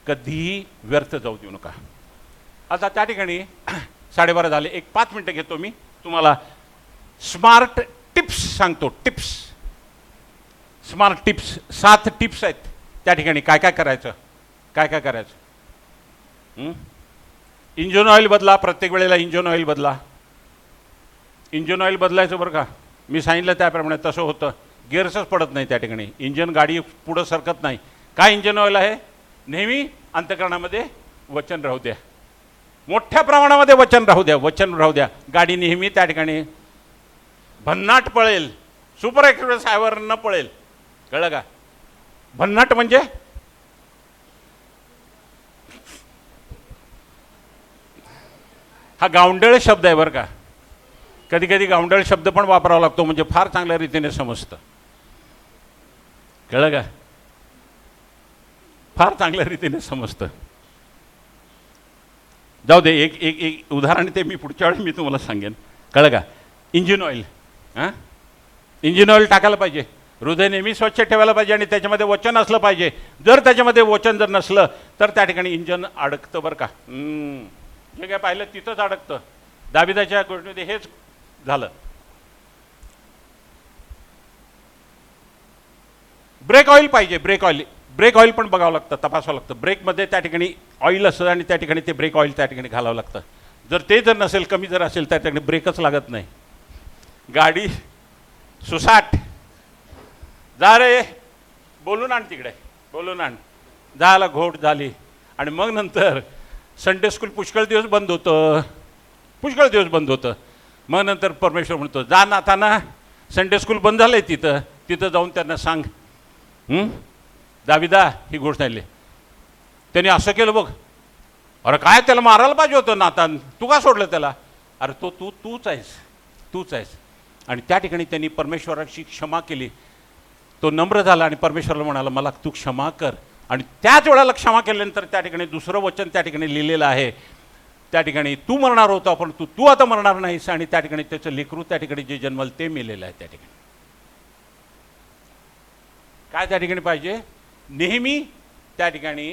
कधीही व्यर्थ जाऊ देऊ नका. आता त्या ठिकाणी 12:30 झाले, एक 5 मिनटं घेतो मी तुम्हाला. स्मार्ट टिप्स सांगतो. स्मार्ट टिप्स 7 टिप्स आहेत त्या ठिकाणी. काय करायचं. इंजिन ऑइल बदला. प्रत्येक वेळेला इंजिन ऑइल बदला. इंजिन ऑइल बदलायचं बरं का. मी सांगितलं त्याप्रमाणे तसं होतं. गिअर्सच पडत नाही त्या ठिकाणी. इंजिन गाडी पुढं सरकत नाही. काय इंजिन ऑइल आहे? नेहमी अंतःकरणामध्ये वचन राहू द्या. मोठ्या प्रमाणामध्ये वचन राहू द्या. गाडी नेहमी त्या ठिकाणी भन्नाट पळेल. सुपर एक्सप्रेस हायवेवर न पळेल. कळलं का? भन्नाट म्हणजे हा गावंढळ शब्द आहे बरं का. कधी कधी गावंढळ शब्द पण वापरावा लागतो म्हणजे फार चांगल्या रीतीने समजतं. कळलं का? फार चांगल्या रीतीने समजतं. जाऊ दे, एक एक एक उदाहरण ते मी पुढच्या वेळी मी तुम्हाला सांगेन, कळलं का? इंजिन ऑइल, हां, इंजिन ऑइल टाकायला पाहिजे, हृदय नेहमी स्वच्छ ठेवायला पाहिजे आणि त्याच्यामध्ये वचन असलं पाहिजे. जर त्याच्यामध्ये वचन जर नसलं तर त्या ठिकाणी इंजन अडकतं बरं का. जे काय पाहिलं तिथंच अडकतं. दाविदाच्या गोष्टीमध्ये हेच झालं. ब्रेक ऑइल पाहिजे, ब्रेक ऑइल पण बघावं लागतं, तपासावं लागतं. ब्रेकमध्ये त्या ठिकाणी ऑइल असतं आणि त्या ठिकाणी ते ब्रेक ऑइल त्या ठिकाणी घालावं लागतं. जर ते जर नसेल, कमी जर असेल, त्या ठिकाणी ब्रेकच लागत नाही. गाडी सुसाट, जा रे, बोलून आण तिकडे, बोलून आण, झाला घोट झाली. आणि मग नंतर संडे स्कूल पुष्कळ दिवस बंद होतं, पुष्कळ दिवस बंद होतं. मग नंतर परमेश्वर म्हणतो, जा नाताना, संडे स्कूल बंद झालं आहे तिथं, तिथं जाऊन त्यांना सांग, दाविदा ही गोष्ट झाली, त्यांनी असं केलं बघ. अरे काय, त्याला मारायला पाहिजे होतं नातान, तू का सोडलं त्याला? अरे तूच आहेस. आणि त्या ठिकाणी त्यांनी परमेश्वराची क्षमा केली. तो नम्र झाला आणि परमेश्वराला म्हणाला, मला तू क्षमा कर. आणि त्याच वेळेला क्षमा केल्यानंतर त्या ठिकाणी दुसरं वचन त्या ठिकाणी लिहिलेलं आहे. त्या ठिकाणी तू मरणार होता पण तू आता मरणार नाहीस. आणि त्या ठिकाणी त्याचं लेकरू त्या ठिकाणी जे जन्मल ते मेलेलं आहे. त्या ठिकाणी काय त्या ठिकाणी पाहिजे? नेहमी त्या ठिकाणी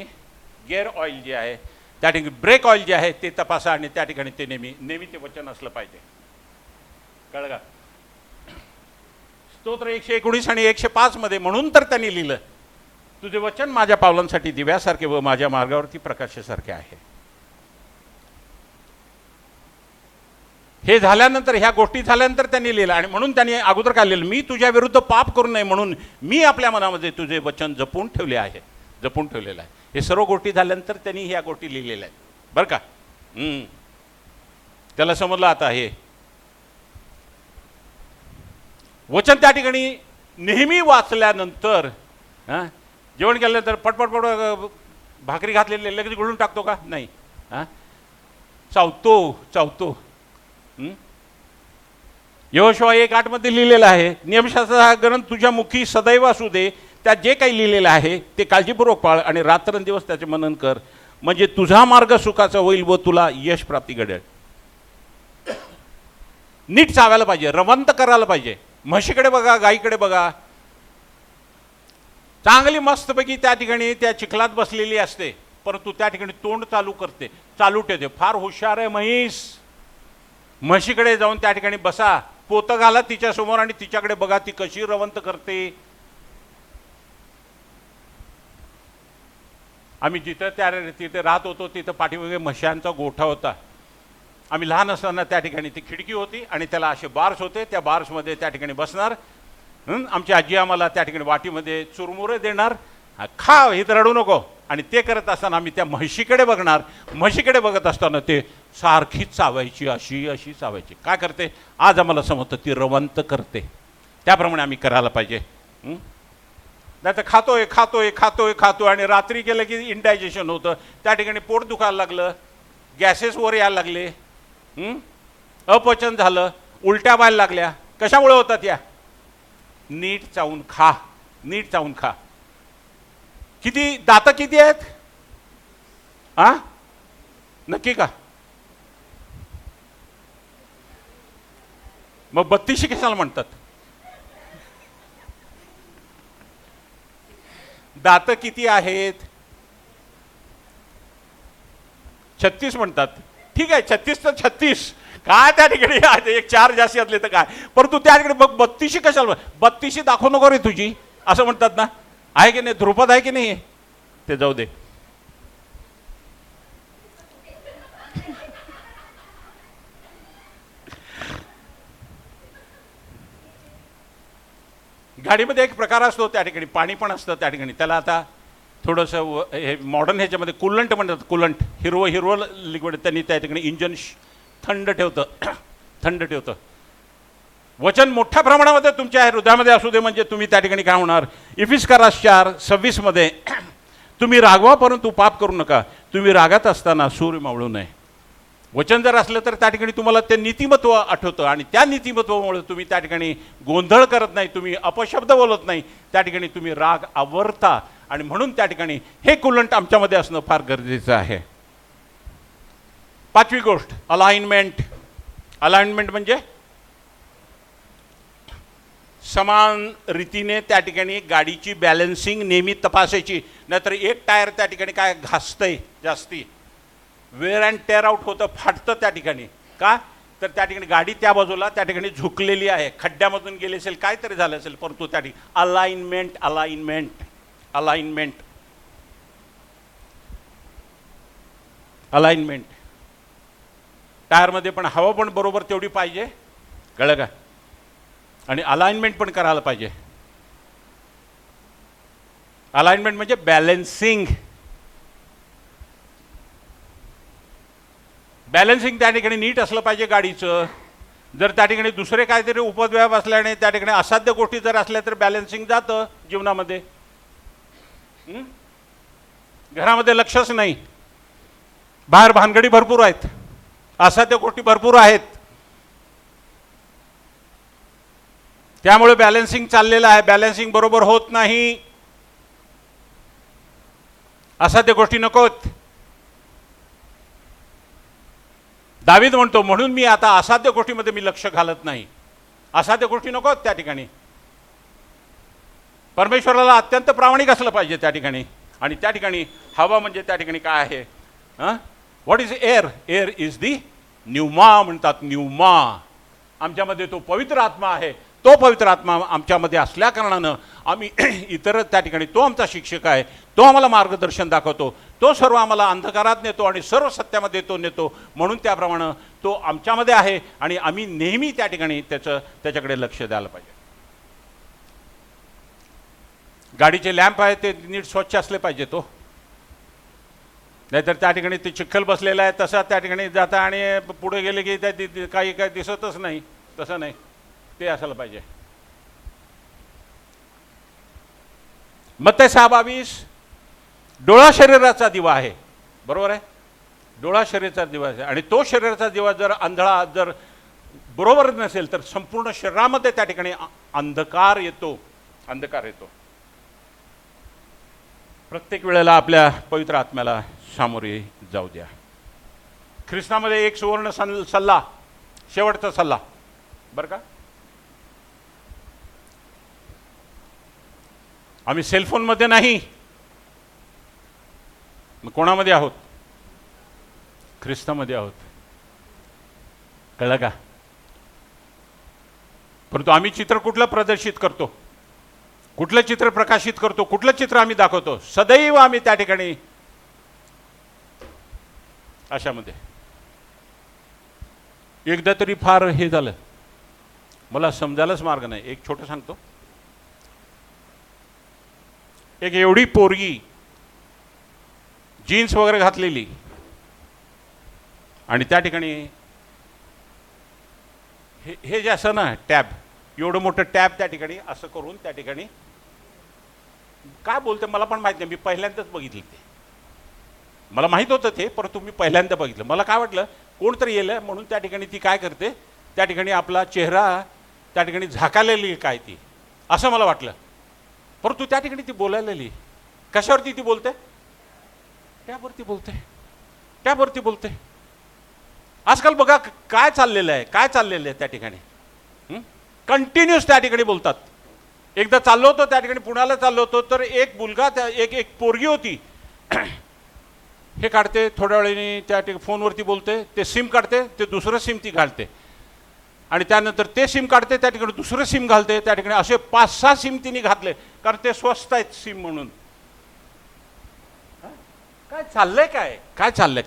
गेअर ऑइल जे आहे, त्या ठिकाणी ब्रेक ऑइल जे आहे ते तपासा आणि त्या ठिकाणी ते नेहमी ते वचन असलं पाहिजे. कळलं का? स्तोत्र 119 आणि 105 मध्ये म्हणून तर त्यांनी लिहिलं, तुझे वचन माझ्या पावलांसाठी दिव्यासारखे व माझ्या मार्गावरती प्रकाशासारखे आहे. हे झाल्यानंतर, ह्या गोष्टी झाल्यानंतर त्यांनी लिहिलं. आणि म्हणून त्यांनी अगोदर काय लिहिलं, मी तुझ्या विरुद्ध पाप करू नये म्हणून मी आपल्या मनामध्ये तुझे वचन जपून ठेवलेलं आहे. हे सर्व गोष्टी झाल्यानंतर त्यांनी ह्या गोष्टी लिहिलेल्या आहेत बरं का. त्याला समजलं आता. हे वचन त्या ठिकाणी नेहमी वाचल्यानंतर, जेवण केल्यानंतर पटपट भाकरी घातलेली लगेच गुळून टाकतो का? नाही. चावतो. यहोशुआ 1:8 मध्ये लिहिलेलं आहे, नियमशास्त्राचा ग्रंथ तुझ्या मुखी सदैव असू दे, त्यात जे काही लिहिलेलं आहे ते काळजीपूर्वक पाळ आणि रात्रंदिवस त्याचे मनन कर, म्हणजे तुझा मार्ग सुखाचा होईल व तुला यश प्राप्ती घडेल. नीट चावायला पाहिजे, रवंत करायला पाहिजे. म्हशीकडे बघा, गाईकडे बघा, चांगली मस्तपैकी त्या ठिकाणी त्या चिखलात बसलेली असते, परंतु त्या ठिकाणी तोंड चालू ठेवते. फार हुशार आहे म्हैस. म्हशीकडे जाऊन त्या ठिकाणी बसा, पोतं घाला तिच्या समोर आणि तिच्याकडे बघा ती कशी रवंत करते. आम्ही तिथे राहत होतो तिथं पाठीमागे म्हशांचा गोठा होता. आम्ही लहान असताना त्या ठिकाणी ती खिडकी होती आणि त्याला असे बार्स होते. त्या बार्समध्ये त्या ठिकाणी बसणार. आमची आजी आम्हाला त्या ठिकाणी वाटीमध्ये चुरमुरे देणार, खा, हे तर रडू नको. आणि ते करत असताना आम्ही त्या म्हशीकडे बघणार. म्हशीकडे बघत असताना ते सारखीच चावायची, अशी चावायची. काय करते? आज आम्हाला समजतं ती रवंत करते. त्याप्रमाणे आम्ही करायला पाहिजे. नाही तर खातोय आणि रात्री गेलं की इंडायजेशन होतं, त्या ठिकाणी पोट दुखायला लागलं, गॅसेस वर यायला लागले, अपचन झालं, उलट्या व्हायला लागल्या. कशामुळे होतात या? नीट चावून खा. किती दात किती आहेत? नक्की का? मग 32 कशाला म्हणतात? दात किती आहेत? 36 म्हणतात. ठीक आहे, 36 तर 36, काय त्या ठिकाणी एक 4 जास्ती असले तर काय, परंतु त्या ठिकाणी बघ 32 कशाला? 32 दाखवू नको रे तुझी, असं म्हणतात ना. आहे की नाही? ध्रुपद आहे की नाही? ते जाऊ दे. गाडीमध्ये एक प्रकार असतो त्या ठिकाणी, पाणी पण असतं त्या ठिकाणी. त्याला आता थोडंसं हे मॉडर्न ह्याच्यामध्ये कूलंट म्हणतात. कूलंट हिरवं लिक्विड, त्यांनी त्या ठिकाणी इंजन थंड ठेवतं. वचन मोठ्या प्रमाणामध्ये तुमच्या हृदयामध्ये असू दे, म्हणजे तुम्ही त्या ठिकाणी काय होणार? इफिस्कारास 4:26 मध्ये तुम्ही रागवा परंतु पाप करू नका, तुम्ही रागात असताना सूर्य मावळू नये. वचन जर असलं तर त्या ठिकाणी तुम्हाला ते नीतिमत्व आठवतं आणि त्या नीतिमत्वामुळे तुम्ही त्या ठिकाणी गोंधळ करत नाही, तुम्ही अपशब्द बोलत नाही, त्या ठिकाणी तुम्ही राग आवरता. आणि म्हणून त्या ठिकाणी हे कुलंट आमच्यामध्ये असणं फार गरजेचं आहे. पाचवी गोष्ट अलाइनमेंट. अलाइनमेंट म्हणजे समान रीतीने त्या ठिकाणी गाडीची बॅलन्सिंग नेहमी तपासायची. नाहीतर एक टायर त्या ठिकाणी काय घासतंय जास्ती, वेअर अँड टेअर आउट होतं, फाटतं त्या ठिकाणी. का तर त्या ठिकाणी गाडी त्या बाजूला त्या ठिकाणी झुकलेली आहे, खड्ड्यामधून गेली असेल, काहीतरी झालं असेल. परंतु त्या ठिकाणी अलाइनमेंट अलाइनमेंट अलाइनमेंट अलाइनमेंट. टायरमध्ये पण हवा पण बरोबर तेवढी पाहिजे, कळलं का? आणि अलाइनमेंट पण करायला पाहिजे. अलाइनमेंट म्हणजे बॅलन्सिंग. बॅलन्सिंग त्या ठिकाणी नीट असलं पाहिजे गाडीचं. जर त्या ठिकाणी दुसरे काहीतरी उपद्व्याप असल्याने त्या ठिकाणी असाध्य गोष्टी जर असल्या तर बॅलन्सिंग जातं जीवनामध्ये. घरामध्ये लक्षच नाही, बाहेर भानगडी भरपूर आहेत, असाध्य गोष्टी भरपूर आहेत, त्यामुळे बॅलन्सिंग चाललेलं आहे, बॅलन्सिंग बरोबर होत नाही. असाध्य गोष्टी नकोत. दावीद म्हणतो म्हणून मी आता असाध्य गोष्टीमध्ये मी लक्ष घालत नाही. असाध्य गोष्टी नकोत त्या ठिकाणी. परमेश्वराला अत्यंत प्रामाणिक असलं पाहिजे त्या ठिकाणी. आणि त्या ठिकाणी हवा म्हणजे त्या ठिकाणी काय आहे? What is air? Air is the pneuma म्हणतात. न्यूमा आमच्यामध्ये तो पवित्र आत्मा आहे. तो पवित्र आत्मा आमच्यामध्ये असल्या कारणानं आम्ही इतर त्या ठिकाणी तो आमचा शिक्षक आहे, तो आम्हाला मार्गदर्शन दाखवतो, तो सर्व आम्हाला अंधकारात नेतो आणि सर्व सत्यामध्ये तो नेतो. म्हणून त्याप्रमाणे तो आमच्यामध्ये आहे आणि आम्ही नेहमी त्या ठिकाणी त्याच्याकडे लक्ष द्यायला पाहिजे. गाडीचे लॅम्प आहे ते नीट स्वच्छ असले पाहिजे. तो नाहीतर त्या ठिकाणी ते चिखल बसलेला आहे तसा त्या ठिकाणी जाता आणि पुढे गेले की त्या काही दिसतच नाही. तसं नाही, ते असायला पाहिजे. मत्ते 6:22 डोळा शरीराचा दिवा आहे. बरोबर आहे, डोळा शरीराचा दिवा आहे. आणि तो शरीराचा दिवा जर आंधळा जर बरोबर नसेल तर संपूर्ण शरीरामध्ये त्या ठिकाणी अंधकार येतो. अंधकार येतो. प्रत्येक वेळेला आपल्या पवित्र आत्म्याला सामोरे जाऊ द्या. ख्रिस्तामध्ये एक सुवर्ण सल्ला, शेवटचा सल्ला बरं का. आम्ही सेलफोनमध्ये नाही, मग कोणामध्ये आहोत? ख्रिस्तामध्ये आहोत. कळलं का? परंतु आम्ही चित्र कुठलं प्रदर्शित करतो, कुठलं चित्र प्रकाशित करतो, कुठलं चित्र आम्ही दाखवतो? सदैव आम्ही त्या ठिकाणी अशामध्ये. एकदा तरी फार हे झालं, मला समजायलाच मार्ग नाही. एक छोटं सांगतो. एक एवढी पोरगी जीन्स वगैरे घातलेली आणि त्या ठिकाणी हे जे असं ना टॅब, एवढं मोठं टॅब त्या ठिकाणी असं करून त्या ठिकाणी काय बोलते मला पण माहित नाही. मी पहिल्यांदाच बघितलं ते. मला माहित होतं ते, परंतु मी पहिल्यांदा बघितलं. मला काय वाटलं कोणतरी येलं म्हणून त्या ठिकाणी ती काय करते, त्या ठिकाणी आपला चेहरा त्या ठिकाणी झाकालेली काय ती, असं मला वाटलं. परंतु त्या ठिकाणी ती बोलायलेली. कशावरती ती बोलते? टॅबवरती बोलते. टॅबवरती बोलते. आजकाल बघा काय चाललेलं आहे, काय चाललेलं आहे त्या ठिकाणी. कंटिन्यूस त्या ठिकाणी बोलतात. एकदा चाललो होतो त्या ठिकाणी, पुण्याला चाललो होतो, तर एक मुलगा त्या एक पोरगी होती. हे काढते, थोड्या वेळाने त्या ठिकाणी फोनवरती बोलते, ते सिम काढते, ते दुसरं सिम ती घालते आणि त्यानंतर ते सिम काढते, त्या ठिकाणी दुसरं सिम घालते. त्या ठिकाणी असे 5-6 सिम तिने घातले, कारण ते स्वस्त आहेत सिम म्हणून. काय चाललंय? काय चाललंय?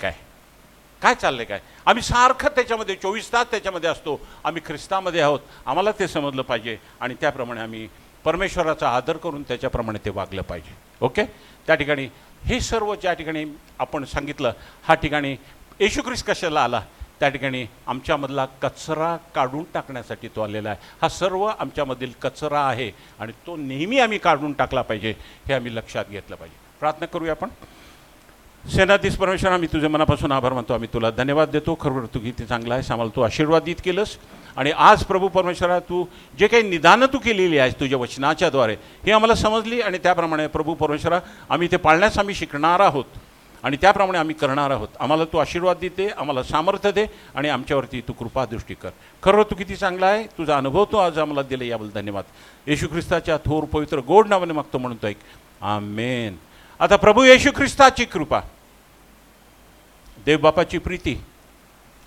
काय चाललंय? काय आम्ही सारखं त्याच्यामध्ये 24 तास त्याच्यामध्ये असतो. आम्ही ख्रिस्तामध्ये आहोत, आम्हाला ते समजलं पाहिजे आणि त्याप्रमाणे आम्ही परमेश्वराचा आदर करून त्याच्याप्रमाणे ते वागलं पाहिजे. ओके. त्या ठिकाणी हे सर्व ज्या ठिकाणी आपण सांगितलं, हा ठिकाणी येशू ख्रिस्त कशाला आला? त्या ठिकाणी आमच्यामधला कचरा काढून टाकण्यासाठी तो आलेला आहे. हा सर्व आमच्यामधील कचरा आहे आणि तो नेहमी आम्ही काढून टाकला पाहिजे, हे आम्ही लक्षात घेतलं पाहिजे. प्रार्थना करूया आपण. सेनाधीश परमेश्वर, आम्ही तुझे मनापासून आभार मानतो. आम्ही तुला धन्यवाद देतो. खरोखर तू किती चांगला आहेस, आम्हाला तू आशीर्वादित केलंस. आणि आज प्रभू परमेश्वरा, तू जे काही निदानं तू केलेली आहेस तुझ्या वचनाच्याद्वारे, ही आम्हाला समजली आणि त्याप्रमाणे प्रभू परमेश्वरा आम्ही ते पाळण्यास आम्ही शिकणार आहोत. आणि त्याप्रमाणे आम्ही करणार आहोत. आम्हाला तू आशीर्वाद देते, आम्हाला सामर्थ्य दे आणि आमच्यावरती तू कृपादृष्टी कर. खरं तू किती चांगला आहे, तुझा अनुभव तू आज आम्हाला दिला, याबद्दल धन्यवाद. येशू ख्रिस्ताच्या थोर पवित्र गोड नावाने मागतो म्हणतो ऐक, आमेन. आता प्रभू येशू ख्रिस्ताची कृपा, देवबापाची प्रीती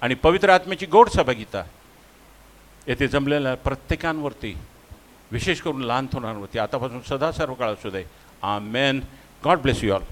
आणि पवित्र आत्म्याची गोड सहभागिता येथे जमलेल्या प्रत्येकांवरती, विशेष करून लहान थोरांवरती आतापासून सदा सर्व काळ असू दे. Amen. God bless you all.